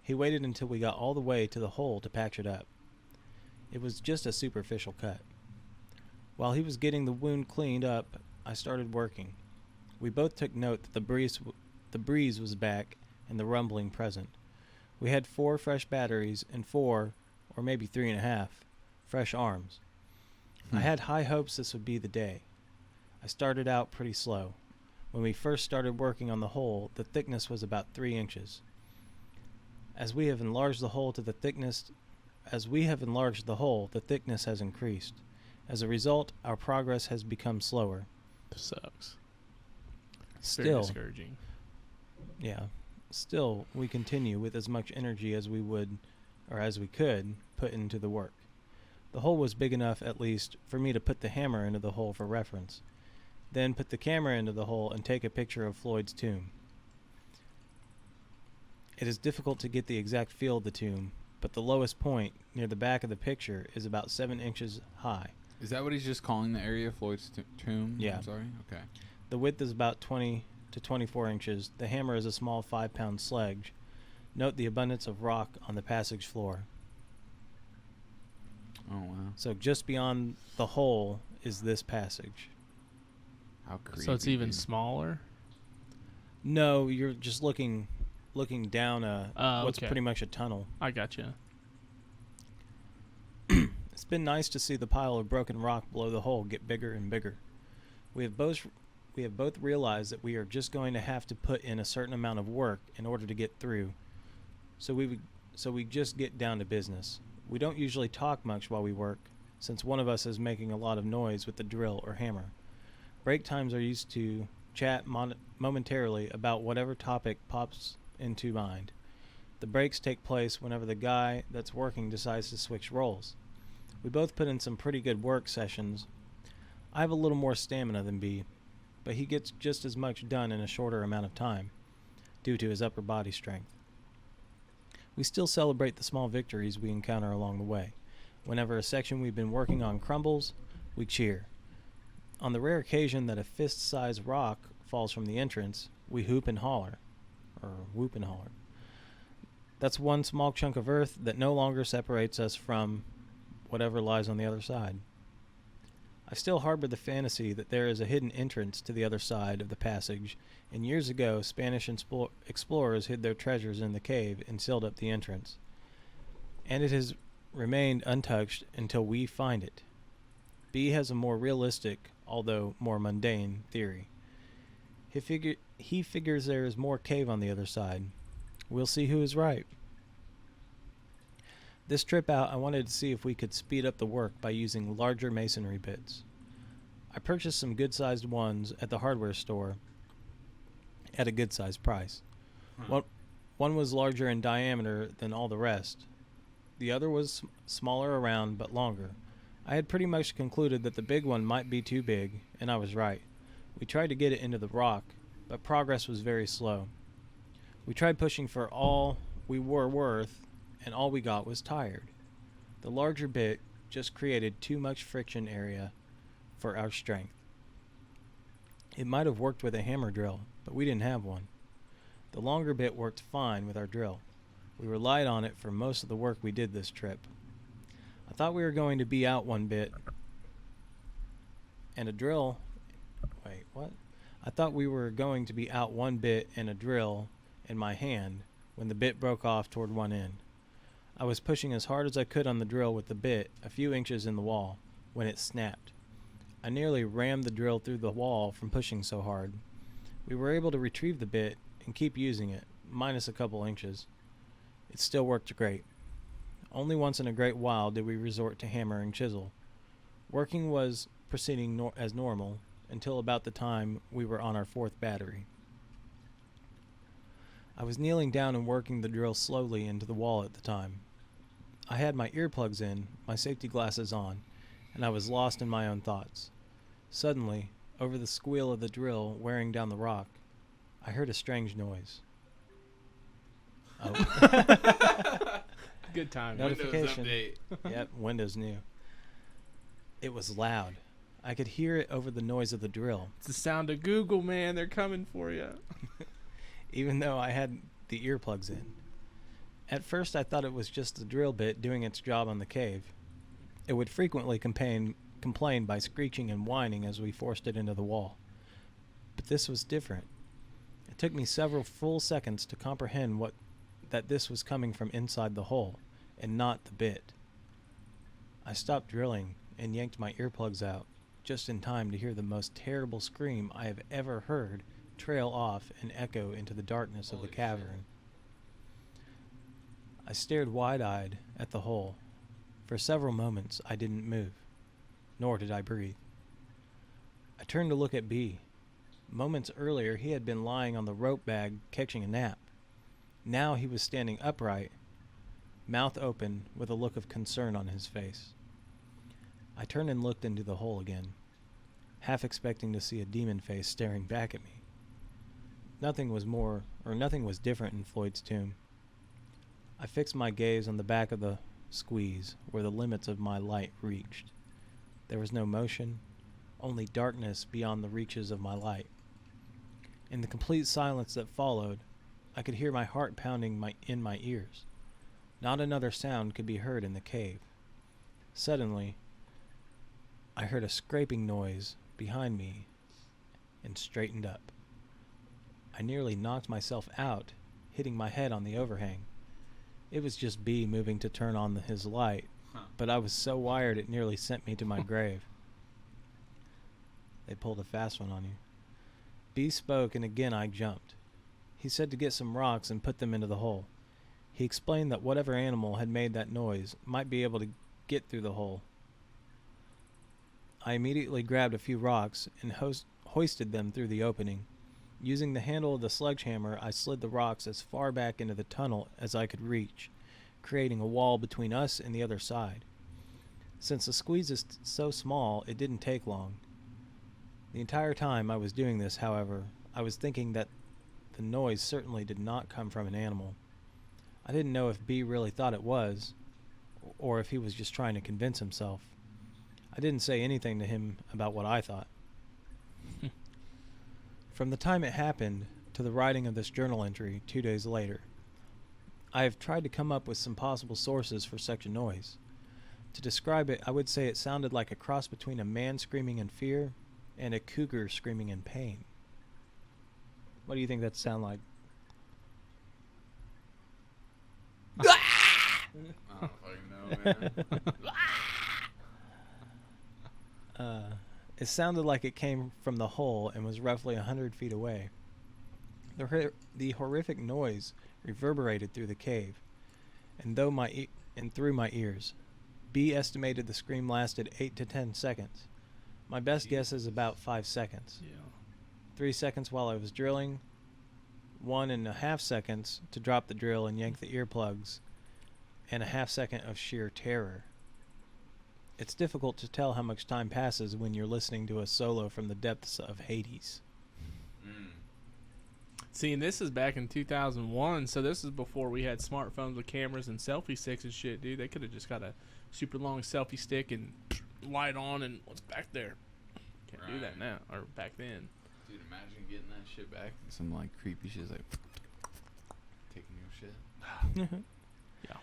He waited until we got all the way to the hole to patch it up. It was just a superficial cut. While he was getting the wound cleaned up, I started working. We both took note that the breeze was back and the rumbling present. We had 4 fresh batteries and 4, or maybe 3.5, fresh arms. I had high hopes this would be the day. I started out pretty slow. When we first started working on the hole, the thickness was about 3 inches. As we have enlarged the hole, the thickness has increased. As a result, our progress has become slower. Sucks. Very Still, discouraging. yeah. Still, we continue with as much energy as we would, or as we could, put into the work. The hole was big enough, at least, for me to put the hammer into the hole for reference. Then put the camera into the hole and take a picture of Floyd's tomb. It is difficult to get the exact feel of the tomb, but the lowest point, near the back of the picture, is about 7 inches high. Is that what he's just calling the area, Floyd's tomb? Yeah. I'm sorry? Okay. The width is about 20 to 24 inches. The hammer is a small 5-pound sledge. Note the abundance of rock on the passage floor. Oh, wow. So just beyond the hole is this passage. How creepy. So it's even dude. smaller? No, you're just looking down what's okay. pretty much a tunnel. I gotcha. It's been nice to see the pile of broken rock below the hole get bigger and bigger. We have both realized that we are just going to have to put in a certain amount of work in order to get through. So we just get down to business. We don't usually talk much while we work, since one of us is making a lot of noise with the drill or hammer. Break times are used to chat momentarily about whatever topic pops into mind. The breaks take place whenever the guy that's working decides to switch roles. We both put in some pretty good work sessions. I have a little more stamina than B, but he gets just as much done in a shorter amount of time, due to his upper body strength. We still celebrate the small victories we encounter along the way. Whenever a section we've been working on crumbles, we cheer. On the rare occasion that a fist-sized rock falls from the entrance, we hoop and holler. Or whoop and holler. That's one small chunk of earth that no longer separates us from whatever lies on the other side. I still harbor the fantasy that there is a hidden entrance to the other side of the passage, and years ago Spanish explorers hid their treasures in the cave and sealed up the entrance. and it has remained untouched until we find it. B has a more realistic, although more mundane, theory. He figures there is more cave on the other side. We'll see who is right. This trip out, I wanted to see if we could speed up the work by using larger masonry bits. I purchased some good-sized ones at the hardware store at a good-sized price. One was larger in diameter than all the rest. The other was smaller around but longer. I had pretty much concluded that the big one might be too big, and I was right. We tried to get it into the rock, but progress was very slow. We tried pushing for all we were worth, and all we got was tired. The larger bit just created too much friction area for our strength. It might have worked with a hammer drill, but we didn't have one. The longer bit worked fine with our drill. We relied on it for most of the work we did this trip. I thought we were going to be out one bit and a drill. Wait, what? I thought we were going to be out one bit and a drill in my hand when the bit broke off toward one end. I was pushing as hard as I could on the drill with the bit a few inches in the wall when it snapped. I nearly rammed the drill through the wall from pushing so hard. We were able to retrieve the bit and keep using it, minus a couple inches. It still worked great. Only once in a great while did we resort to hammer and chisel. Working was proceeding as normal until about the time we were on our fourth battery. I was kneeling down and working the drill slowly into the wall at the time. I had my earplugs in, my safety glasses on, and I was lost in my own thoughts. Suddenly, over the squeal of the drill wearing down the rock, I heard a strange noise. Oh. Good time. Notification. Yep, Windows new. It was loud. I could hear it over the noise of the drill. It's the sound of Google, man. They're coming for you. Even though I had the earplugs in. At first I thought it was just the drill bit doing its job on the cave. It would frequently complain by screeching and whining as we forced it into the wall. But this was different. It took me several full seconds to comprehend that this was coming from inside the hole, and not the bit. I stopped drilling and yanked my earplugs out, just in time to hear the most terrible scream I have ever heard trail off and echo into the darkness of the cavern. I stared wide-eyed at the hole. For several moments I didn't move, nor did I breathe. I turned to look at B. Moments earlier he had been lying on the rope bag catching a nap. Now he was standing upright, mouth open, with a look of concern on his face. I turned and looked into the hole again, half expecting to see a demon face staring back at me. Nothing was different in Floyd's tomb. I fixed my gaze on the back of the squeeze, where the limits of my light reached. There was no motion, only darkness beyond the reaches of my light. In the complete silence that followed, I could hear my heart pounding in my ears. Not another sound could be heard in the cave. Suddenly, I heard a scraping noise behind me and straightened up. I nearly knocked myself out, hitting my head on the overhang. It was just B moving to turn on his light, but I was so wired it nearly sent me to my grave. They pulled a fast one on you. B spoke, and again I jumped. He said to get some rocks and put them into the hole. He explained that whatever animal had made that noise might be able to get through the hole. I immediately grabbed a few rocks and hoisted them through the opening. Using the handle of the sledgehammer, I slid the rocks as far back into the tunnel as I could reach, creating a wall between us and the other side. Since the squeeze is so small, it didn't take long. The entire time I was doing this, however, I was thinking that the noise certainly did not come from an animal. I didn't know if B really thought it was, or if he was just trying to convince himself. I didn't say anything to him about what I thought. From the time it happened to the writing of this journal entry 2 days later, I have tried to come up with some possible sources for such a noise. To describe it, I would say it sounded like a cross between a man screaming in fear and a cougar screaming in pain. What do you think that sound like? Oh, man. It sounded like it came from the hole and was roughly 100 feet away. The horrific noise reverberated through the cave, and through my ears. B estimated the scream lasted 8 to 10 seconds. My best guess is about 5 seconds. Yeah. 3 seconds while I was drilling, 1.5 seconds to drop the drill and yank the earplugs, and a half second of sheer terror. It's difficult to tell how much time passes when you're listening to a solo from the depths of Hades. See, and this is back in 2001, so this is before we had smartphones with cameras and selfie sticks and shit, dude. They could have just got a super long selfie stick and light on and what's back there. Can't do that now, or back then. Dude, imagine getting that shit back. Some like creepy shit like taking your shit. Yeah.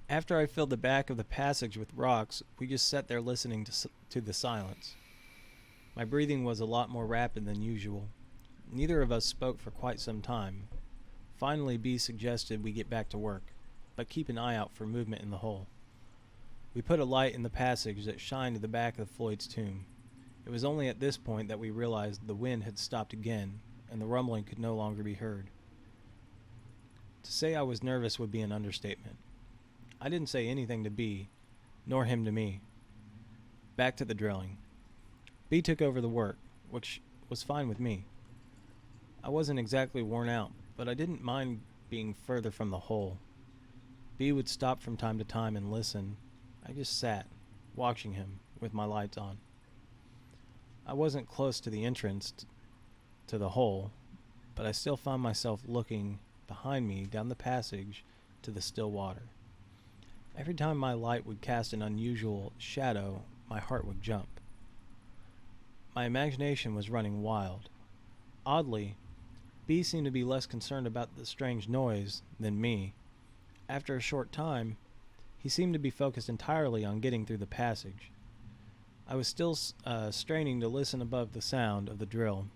After I filled the back of the passage with rocks, we just sat there listening to the silence. My breathing was a lot more rapid than usual. Neither of us spoke for quite some time. Finally, B suggested we get back to work, but keep an eye out for movement in the hole. We put a light in the passage that shined to the back of Floyd's tomb. It was only at this point that we realized the wind had stopped again, and the rumbling could no longer be heard. To say I was nervous would be an understatement. I didn't say anything to B, nor him to me. Back to the drilling. B took over the work, which was fine with me. I wasn't exactly worn out, but I didn't mind being further from the hole. B would stop from time to time and listen. I just sat, watching him, with my lights on. I wasn't close to the entrance to the hole, but I still found myself looking behind me down the passage to the still water. Every time my light would cast an unusual shadow, my heart would jump. My imagination was running wild. Oddly, B seemed to be less concerned about the strange noise than me. After a short time, he seemed to be focused entirely on getting through the passage. I was still straining to listen above the sound of the drill.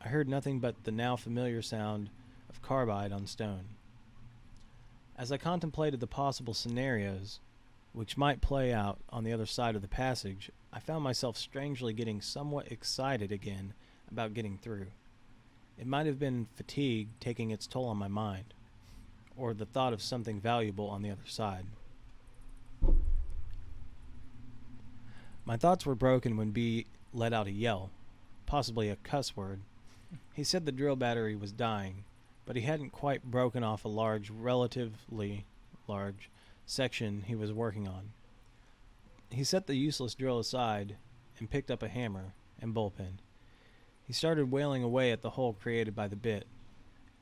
I heard nothing but the now familiar sound of carbide on stone. As I contemplated the possible scenarios which might play out on the other side of the passage, I found myself strangely getting somewhat excited again about getting through. It might have been fatigue taking its toll on my mind, or the thought of something valuable on the other side. My thoughts were broken when B let out a yell, possibly a cuss word. He said the drill battery was dying, but he hadn't quite broken off a relatively large section he was working on. He set the useless drill aside and picked up a hammer and bullpen. He started wailing away at the hole created by the bit.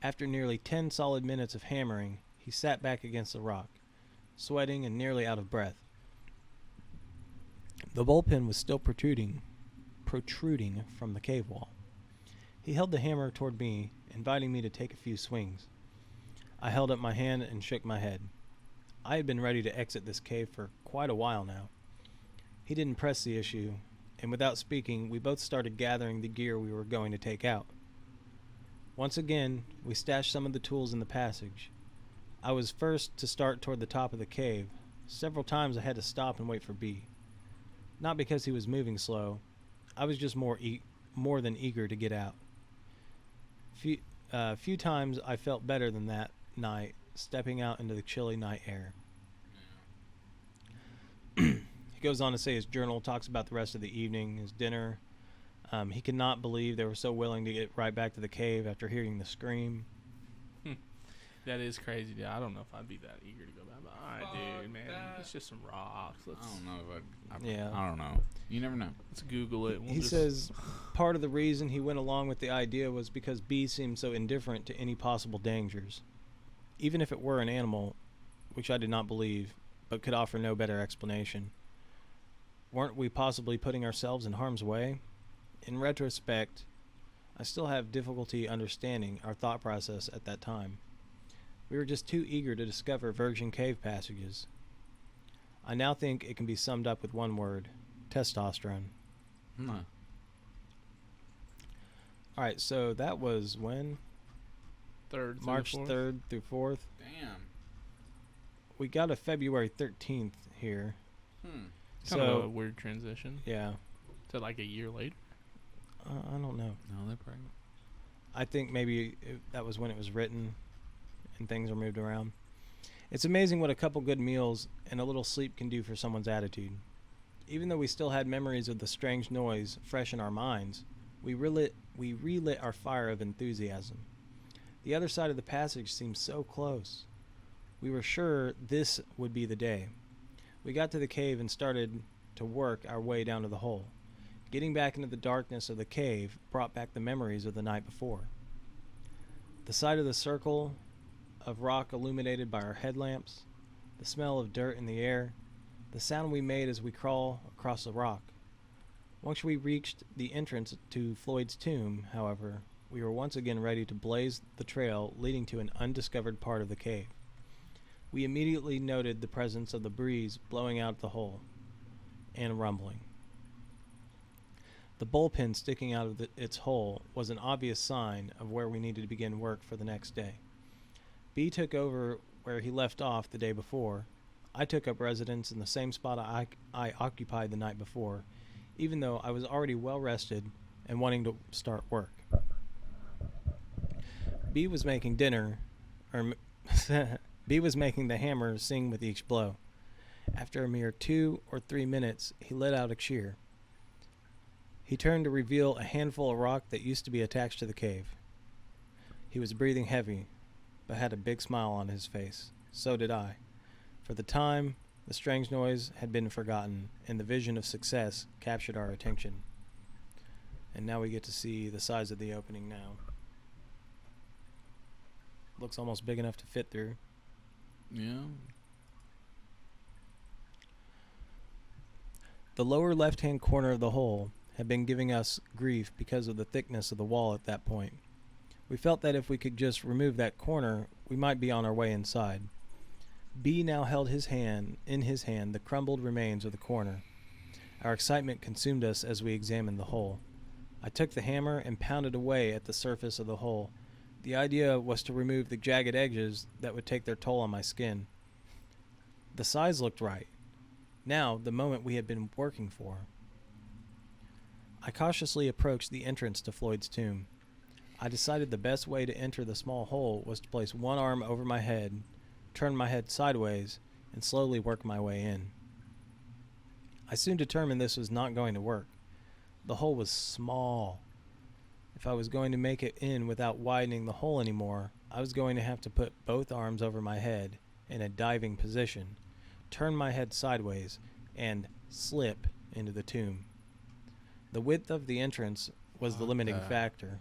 After nearly 10 solid minutes of hammering, he sat back against the rock, sweating and nearly out of breath. The bullpen was still protruding from the cave wall. He held the hammer toward me, inviting me to take a few swings. I held up my hand and shook my head. I had been ready to exit this cave for quite a while now. He didn't press the issue, and without speaking, we both started gathering the gear we were going to take out. Once again, we stashed some of the tools in the passage. I was first to start toward the top of the cave. Several times I had to stop and wait for B. Not because he was moving slow. I was just more than eager to get out. Few times I felt better than that night, stepping out into the chilly night air. He goes on to say his journal talks about the rest of the evening, his dinner. He could not believe they were so willing to get right back to the cave after hearing the scream. That is crazy, dude. I don't know if I'd be that eager to go back. But, all right, Fuck dude, man. that. It's just some rocks. I don't know if Yeah. I don't know. You never know. Let's Google it. We'll He just- says part of the reason he went along with the idea was because B seemed so indifferent to any possible dangers. Even if it were an animal, which I did not believe, but could offer no better explanation. Weren't we possibly putting ourselves in harm's way? In retrospect, I still have difficulty understanding our thought process at that time. We were just too eager to discover virgin cave passages. I now think it can be summed up with one word: testosterone. Huh. Alright, so that was when? Third through March fourth? 3rd through 4th. Damn. We got a February 13th here. Kind of a So weird transition yeah, to like a year later. I don't know. No, they're pregnant. I think maybe that was when it was written, and things are moved around. It's amazing what a couple good meals and a little sleep can do for someone's attitude. Even though we still had memories of the strange noise fresh in our minds, we relit our fire of enthusiasm. The other side of the passage seemed so close. We were sure this would be the day. We got to the cave and started to work our way down to the hole. Getting back into the darkness of the cave brought back the memories of the night before. The sight of the circle of rock illuminated by our headlamps, the smell of dirt in the air, the sound we made as we crawl across the rock. Once we reached the entrance to Floyd's tomb, however, we were once again ready to blaze the trail leading to an undiscovered part of the cave. We immediately noted the presence of the breeze blowing out the hole and rumbling. The bullpen sticking out of its hole was an obvious sign of where we needed to begin work for the next day. B took over where he left off the day before. I took up residence in the same spot I occupied the night before, even though I was already well rested and wanting to start work. B was making dinner, B was making the hammer sing with each blow. After a mere 2 or 3 minutes, he let out a cheer. He turned to reveal a handful of rock that used to be attached to the cave. He was breathing heavy, but had a big smile on his face. So did I. For the time, the strange noise had been forgotten, and the vision of success captured our attention. And now we get to see the size of the opening now. Looks almost big enough to fit through. Yeah. The lower left-hand corner of the hole had been giving us grief because of the thickness of the wall at that point. We felt that if we could just remove that corner, we might be on our way inside. B now held in his hand the crumbled remains of the corner. Our excitement consumed us as we examined the hole. I took the hammer and pounded away at the surface of the hole. The idea was to remove the jagged edges that would take their toll on my skin. The size looked right. Now, the moment we had been working for. I cautiously approached the entrance to Floyd's tomb. I decided the best way to enter the small hole was to place one arm over my head, turn my head sideways, and slowly work my way in. I soon determined this was not going to work. The hole was small. If I was going to make it in without widening the hole anymore, I was going to have to put both arms over my head in a diving position, turn my head sideways, and slip into the tomb. The width of the entrance was the limiting factor.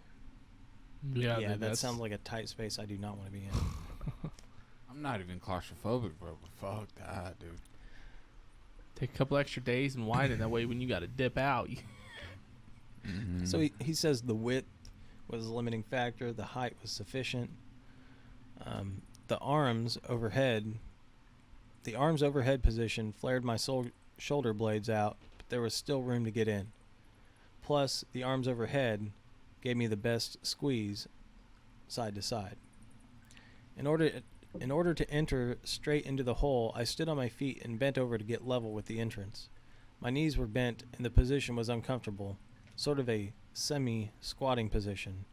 Yeah, Yeah, dude, that sounds like a tight space I do not want to be in. I'm not even claustrophobic, bro, but fuck that, dude. Take a couple extra days and widen it. That way, when you got to dip out, Mm-hmm. So he says the width was the limiting factor, the height was sufficient. The arms overhead position flared my shoulder blades out, but there was still room to get in. Plus, the arms overhead gave me the best squeeze side to side. In order to enter straight into the hole, I stood on my feet and bent over to get level with the entrance. My knees were bent and the position was uncomfortable, sort of a semi-squatting position.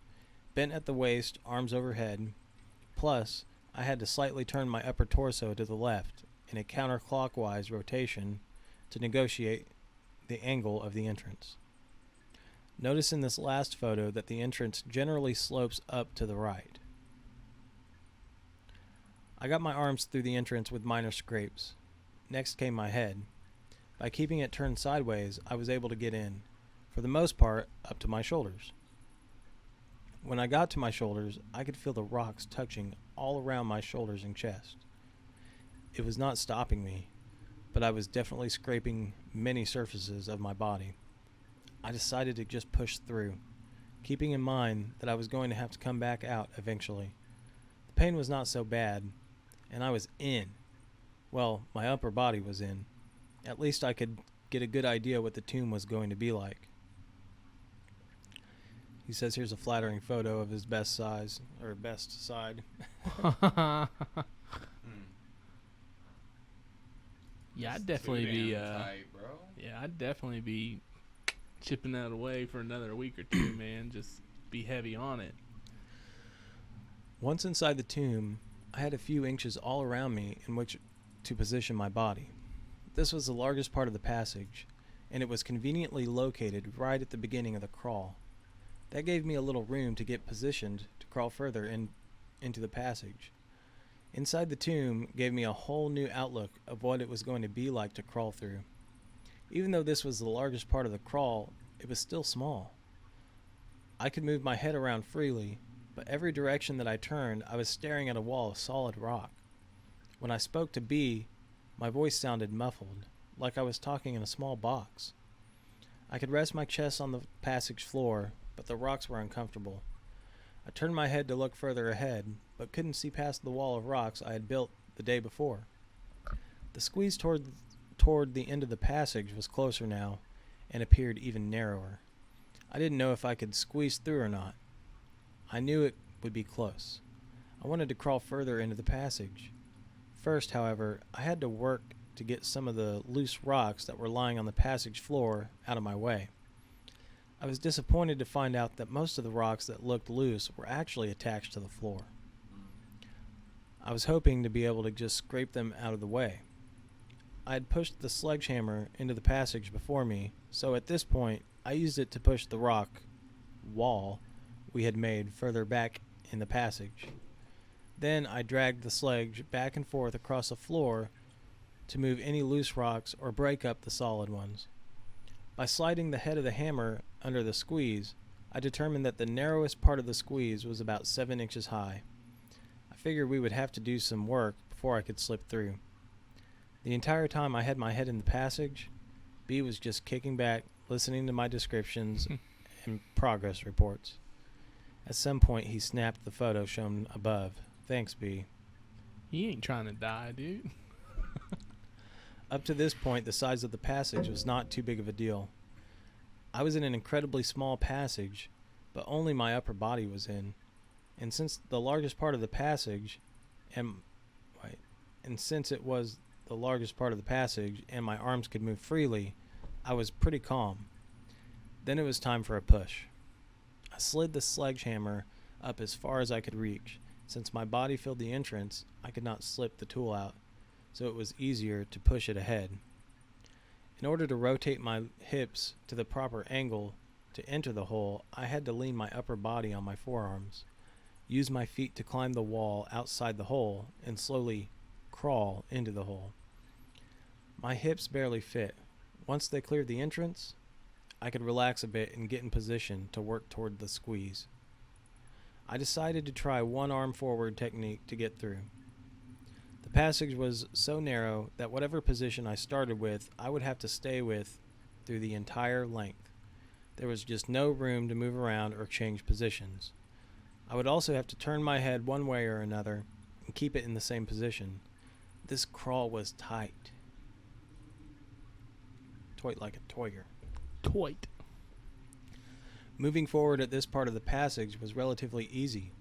Bent at the waist, arms overhead. Plus, I had to slightly turn my upper torso to the left in a counterclockwise rotation to negotiate the angle of the entrance. Notice in this last photo that the entrance generally slopes up to the right. I got my arms through the entrance with minor scrapes. Next came my head. By keeping it turned sideways, I was able to get in, for the most part, up to my shoulders. When I got to my shoulders, I could feel the rocks touching all around my shoulders and chest. It was not stopping me, but I was definitely scraping many surfaces of my body. I decided to just push through, keeping in mind that I was going to have to come back out eventually. The pain was not so bad, and I was in. Well, my upper body was in. At least I could get a good idea what the tomb was going to be like. He says here's a flattering photo of his best size, or best side. Yeah, I'd definitely Too be. damn tight, bro. Yeah, I'd definitely be chipping that away for another week or two, man. Just be heavy on it. Once inside the tomb, I had a few inches all around me in which to position my body. This was the largest part of the passage, and it was conveniently located right at the beginning of the crawl. That gave me a little room to get positioned to crawl further into the passage. Inside the tomb gave me a whole new outlook of what it was going to be like to crawl through. Even though this was the largest part of the crawl, it was still small. I could move my head around freely, but every direction that I turned, I was staring at a wall of solid rock. When I spoke to B, my voice sounded muffled, like I was talking in a small box. I could rest my chest on the passage floor, but the rocks were uncomfortable. I turned my head to look further ahead, but couldn't see past the wall of rocks I had built the day before. The squeeze toward the end of the passage was closer now, and appeared even narrower. I didn't know if I could squeeze through or not. I knew it would be close. I wanted to crawl further into the passage. First, however, I had to work to get some of the loose rocks that were lying on the passage floor out of my way. I was disappointed to find out that most of the rocks that looked loose were actually attached to the floor. I was hoping to be able to just scrape them out of the way. I had pushed the sledgehammer into the passage before me, so at this point I used it to push the rock wall we had made further back in the passage. Then I dragged the sledge back and forth across the floor to move any loose rocks or break up the solid ones. By sliding the head of the hammer under the squeeze, I determined that the narrowest part of the squeeze was about 7 inches high. I figured we would have to do some work before I could slip through. The entire time I had my head in the passage, B was just kicking back, listening to my descriptions and progress reports. At some point, he snapped the photo shown above. Thanks, B. He ain't trying to die, dude. Up to this point, the size of the passage was not too big of a deal. I was in an incredibly small passage, but only my upper body was in. And since the largest part of the passage, and since it was the largest part of the passage, and my arms could move freely, I was pretty calm. Then it was time for a push. I slid the sledgehammer up as far as I could reach. Since my body filled the entrance, I could not slip the tool out, so it was easier to push it ahead. In order to rotate my hips to the proper angle to enter the hole, I had to lean my upper body on my forearms, use my feet to climb the wall outside the hole, and slowly crawl into the hole. My hips barely fit. Once they cleared the entrance, I could relax a bit and get in position to work toward the squeeze. I decided to try one arm forward technique to get through. The passage was so narrow that whatever position I started with, I would have to stay with through the entire length. There was just no room to move around or change positions. I would also have to turn my head one way or another and keep it in the same position. This crawl was tight. Toit like a toiger. Toit. Moving forward at this part of the passage was relatively easy.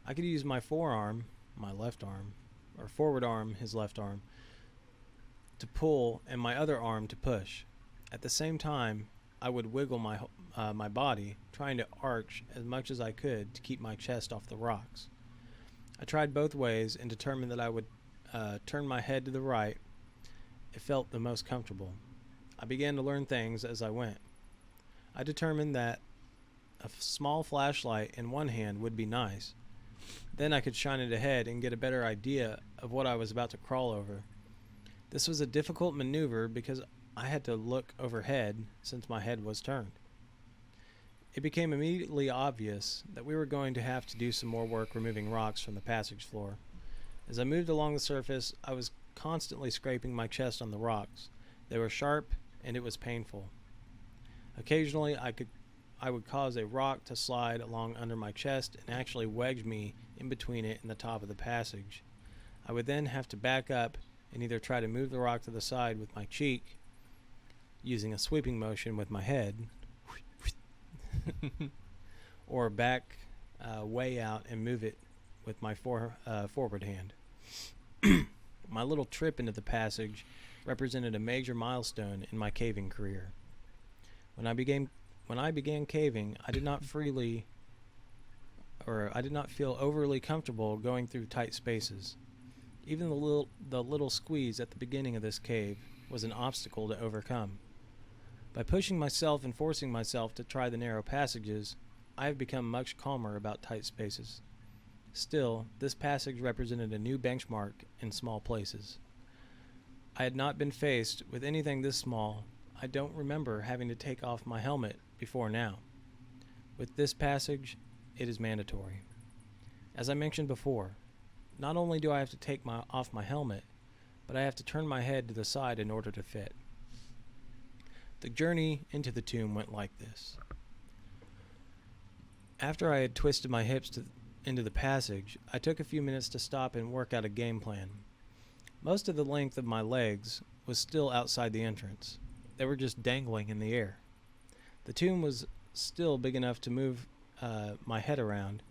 I could use my forearm, my left arm, or forward arm, his left arm, to pull and my other arm to push. At the same time, I would wiggle my body, trying to arch as much as I could to keep my chest off the rocks. I tried both ways and determined that I would turn my head to the right. It felt the most comfortable. I began to learn things as I went. I determined that a small flashlight in one hand would be nice. Then I could shine it ahead and get a better idea of what I was about to crawl over. This was a difficult maneuver because I had to look overhead since my head was turned. It became immediately obvious that we were going to have to do some more work removing rocks from the passage floor. As I moved along the surface, I was constantly scraping my chest on the rocks. They were sharp and it was painful. Occasionally I would cause a rock to slide along under my chest and actually wedge me in between it and the top of the passage. I would then have to back up and either try to move the rock to the side with my cheek, using a sweeping motion with my head, or back way out and move it with my forward hand. My little trip into the passage represented a major milestone in my caving career. When I began caving, I did not feel overly comfortable going through tight spaces. Even the little squeeze at the beginning of this cave was an obstacle to overcome. By pushing myself and forcing myself to try the narrow passages, I have become much calmer about tight spaces. Still, this passage represented a new benchmark in small places. I had not been faced with anything this small. I don't remember having to take off my helmet before now. With this passage, it is mandatory. As I mentioned before, not only do I have to take off my helmet, but I have to turn my head to the side in order to fit. The journey into the tomb went like this. After I had twisted my hips into the passage, I took a few minutes to stop and work out a game plan. Most of the length of my legs was still outside the entrance. They were just dangling in the air. The tomb was still big enough to move my head around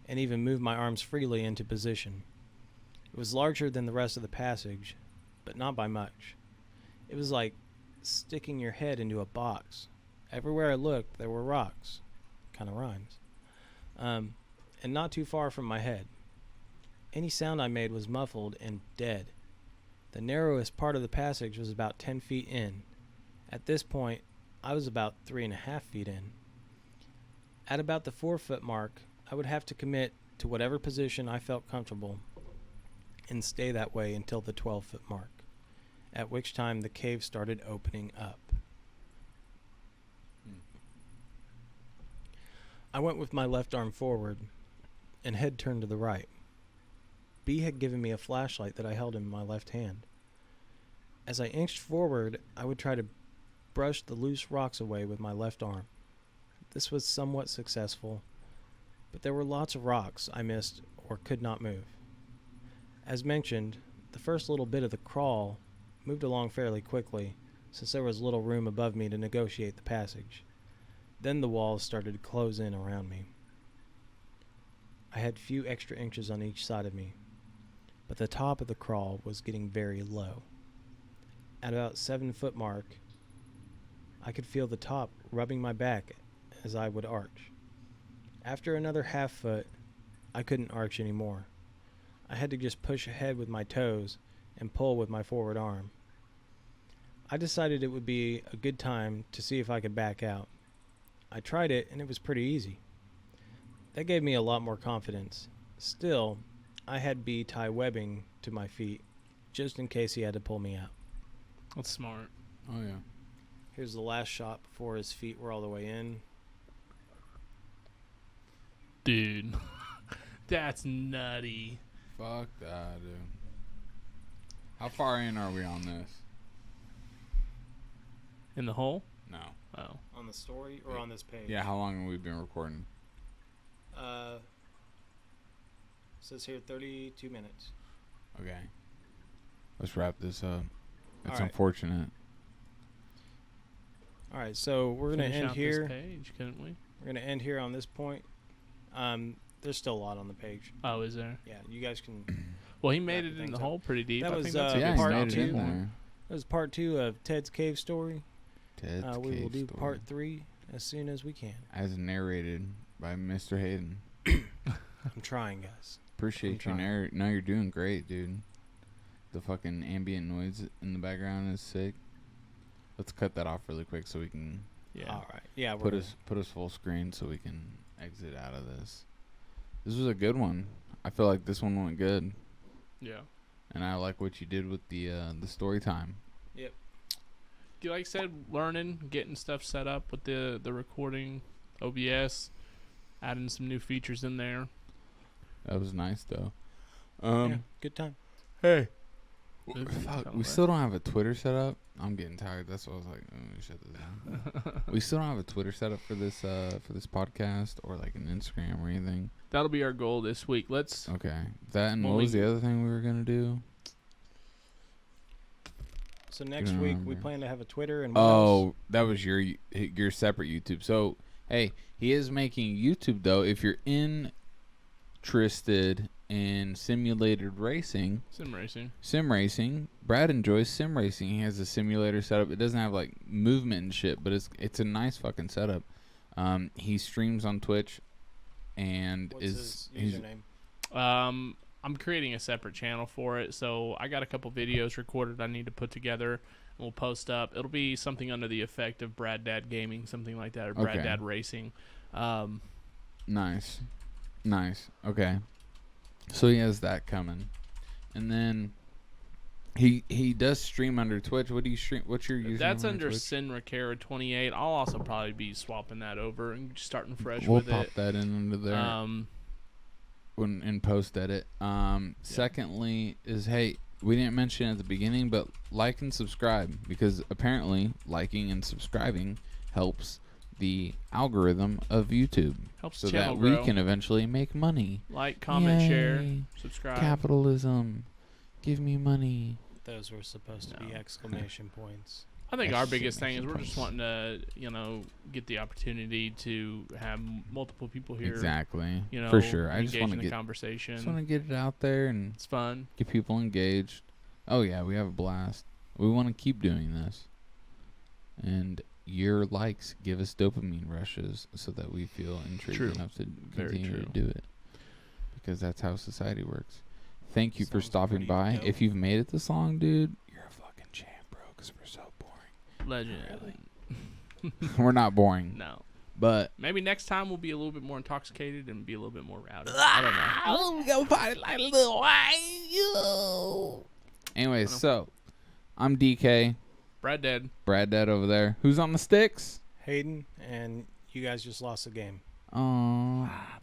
and even move my arms freely into position. It was larger than the rest of the passage, but not by much. It was like sticking your head into a box. Everywhere I looked, there were rocks. Kind of rhymes. And not too far from my head. Any sound I made was muffled and dead. The narrowest part of the passage was about 10 feet in. At this point, I was about 3.5 feet in. At about the 4-foot mark, I would have to commit to whatever position I felt comfortable and stay that way until the 12-foot mark, at which time the cave started opening up. I went with my left arm forward and head turned to the right. B had given me a flashlight that I held in my left hand. As I inched forward, I would try to brush the loose rocks away with my left arm. This was somewhat successful, but there were lots of rocks I missed or could not move. As mentioned, the first little bit of the crawl moved along fairly quickly, since there was little room above me to negotiate the passage. Then the walls started to close in around me. I had few extra inches on each side of me, but the top of the crawl was getting very low. At about 7-foot mark, I could feel the top rubbing my back as I would arch. After another half foot, I couldn't arch anymore. I had to just push ahead with my toes and pull with my forward arm. I decided it would be a good time to see if I could back out. I tried it and it was pretty easy. That gave me a lot more confidence. Still, I had B tie webbing to my feet just in case he had to pull me out. That's smart. Oh, yeah. Here's the last shot before his feet were all the way in. Dude. That's nutty. Fuck that, dude. How far in are we on this? In the hole? No. Oh. On the story or on this page? Yeah, how long have we been recording? Says here 32 minutes. Okay. Let's wrap this up. It's All right. unfortunate. All right, so we're going to Finish end out here. This page, couldn't we? We're going to end here on this point. There's still a lot on the page. Oh, is there? Yeah, you guys can. Well, he made Wrap it in things the up. hole pretty deep. That I was, think that's a uh, Yeah, good he part stop made it two. in there. there. That was part 2 of Ted's cave story. Ted's We will cave do story. part 3 as soon as we can. As narrated by Mr. Hayden. I'm trying, guys. Appreciate you. trying. Now you're doing great, dude. The fucking ambient noise in the background is sick. Let's cut that off really quick so we can Yeah. All right. Yeah, put us full screen so we can exit out of this. This was a good one. I feel like this one went good, Yeah. and I like what you did with the story time. Like I said, learning, getting stuff set up with the recording, OBS, adding some new features in there. That was nice though. Yeah, good time. Hey. Oops, Fuck, fell we away. still don't have a Twitter set up. I'm getting tired. That's why I was like, let me shut this down. We still don't have a Twitter set up for this podcast or like an Instagram or anything. That'll be our goal this week. Let's. Okay. That and Well, what was we- the other thing we were gonna do? So next Don't week we remember. plan to have a Twitter and what else? Oh, that was your separate YouTube. So hey, he is making YouTube though. If you're interested in simulated racing, Sim racing. sim racing. Brad enjoys sim racing. He has a simulator setup. It doesn't have like movement and shit, but it's a nice fucking setup. He streams on Twitch, and What's he's his username? I'm creating a separate channel for it, so I got a couple videos recorded I need to put together, and we'll post up. It'll be something under the effect of Brad Dad Gaming, something like that, or Brad Okay. Dad Racing. nice. Okay, so he has that coming, and then he does stream under Twitch. What do you stream? What's your username? That's on under Twitch? Sinrakara28. I'll also probably be swapping that over and starting fresh We'll with pop it. that in under there. When in post edit. Secondly is, hey, we didn't mention it at the beginning, but like and subscribe, because apparently liking and subscribing helps the algorithm of YouTube, Helps so the that channel we grow. can eventually make money. Like, comment, share, Yay. subscribe. Capitalism, give me money. Those were supposed to be No. exclamation points. I think our biggest thing is Exclamation we're just wanting to, get the opportunity to have multiple people here. Exactly, You know, for sure. I just engage want in to the get conversation. it out there and It's fun. get people engaged. Oh yeah, we have a blast. We want to keep doing this, and your likes give us dopamine rushes so that we feel intrigued True. enough to Very continue to true. do it, because that's how society works. Thank you for Sounds stopping pretty by. dope. If you've made it this long, dude, you're a fucking champ, bro, because we're so boring. Legend. We're not boring, No. but Maybe next time we'll be a little bit more intoxicated and be a little bit more rowdy. I don't know. I'm gonna party like a little white. Anyway, so I'm DK, Brad Dead. Brad Dad over there. Who's on the sticks? Hayden, and you guys just lost the game. Oh, Bye.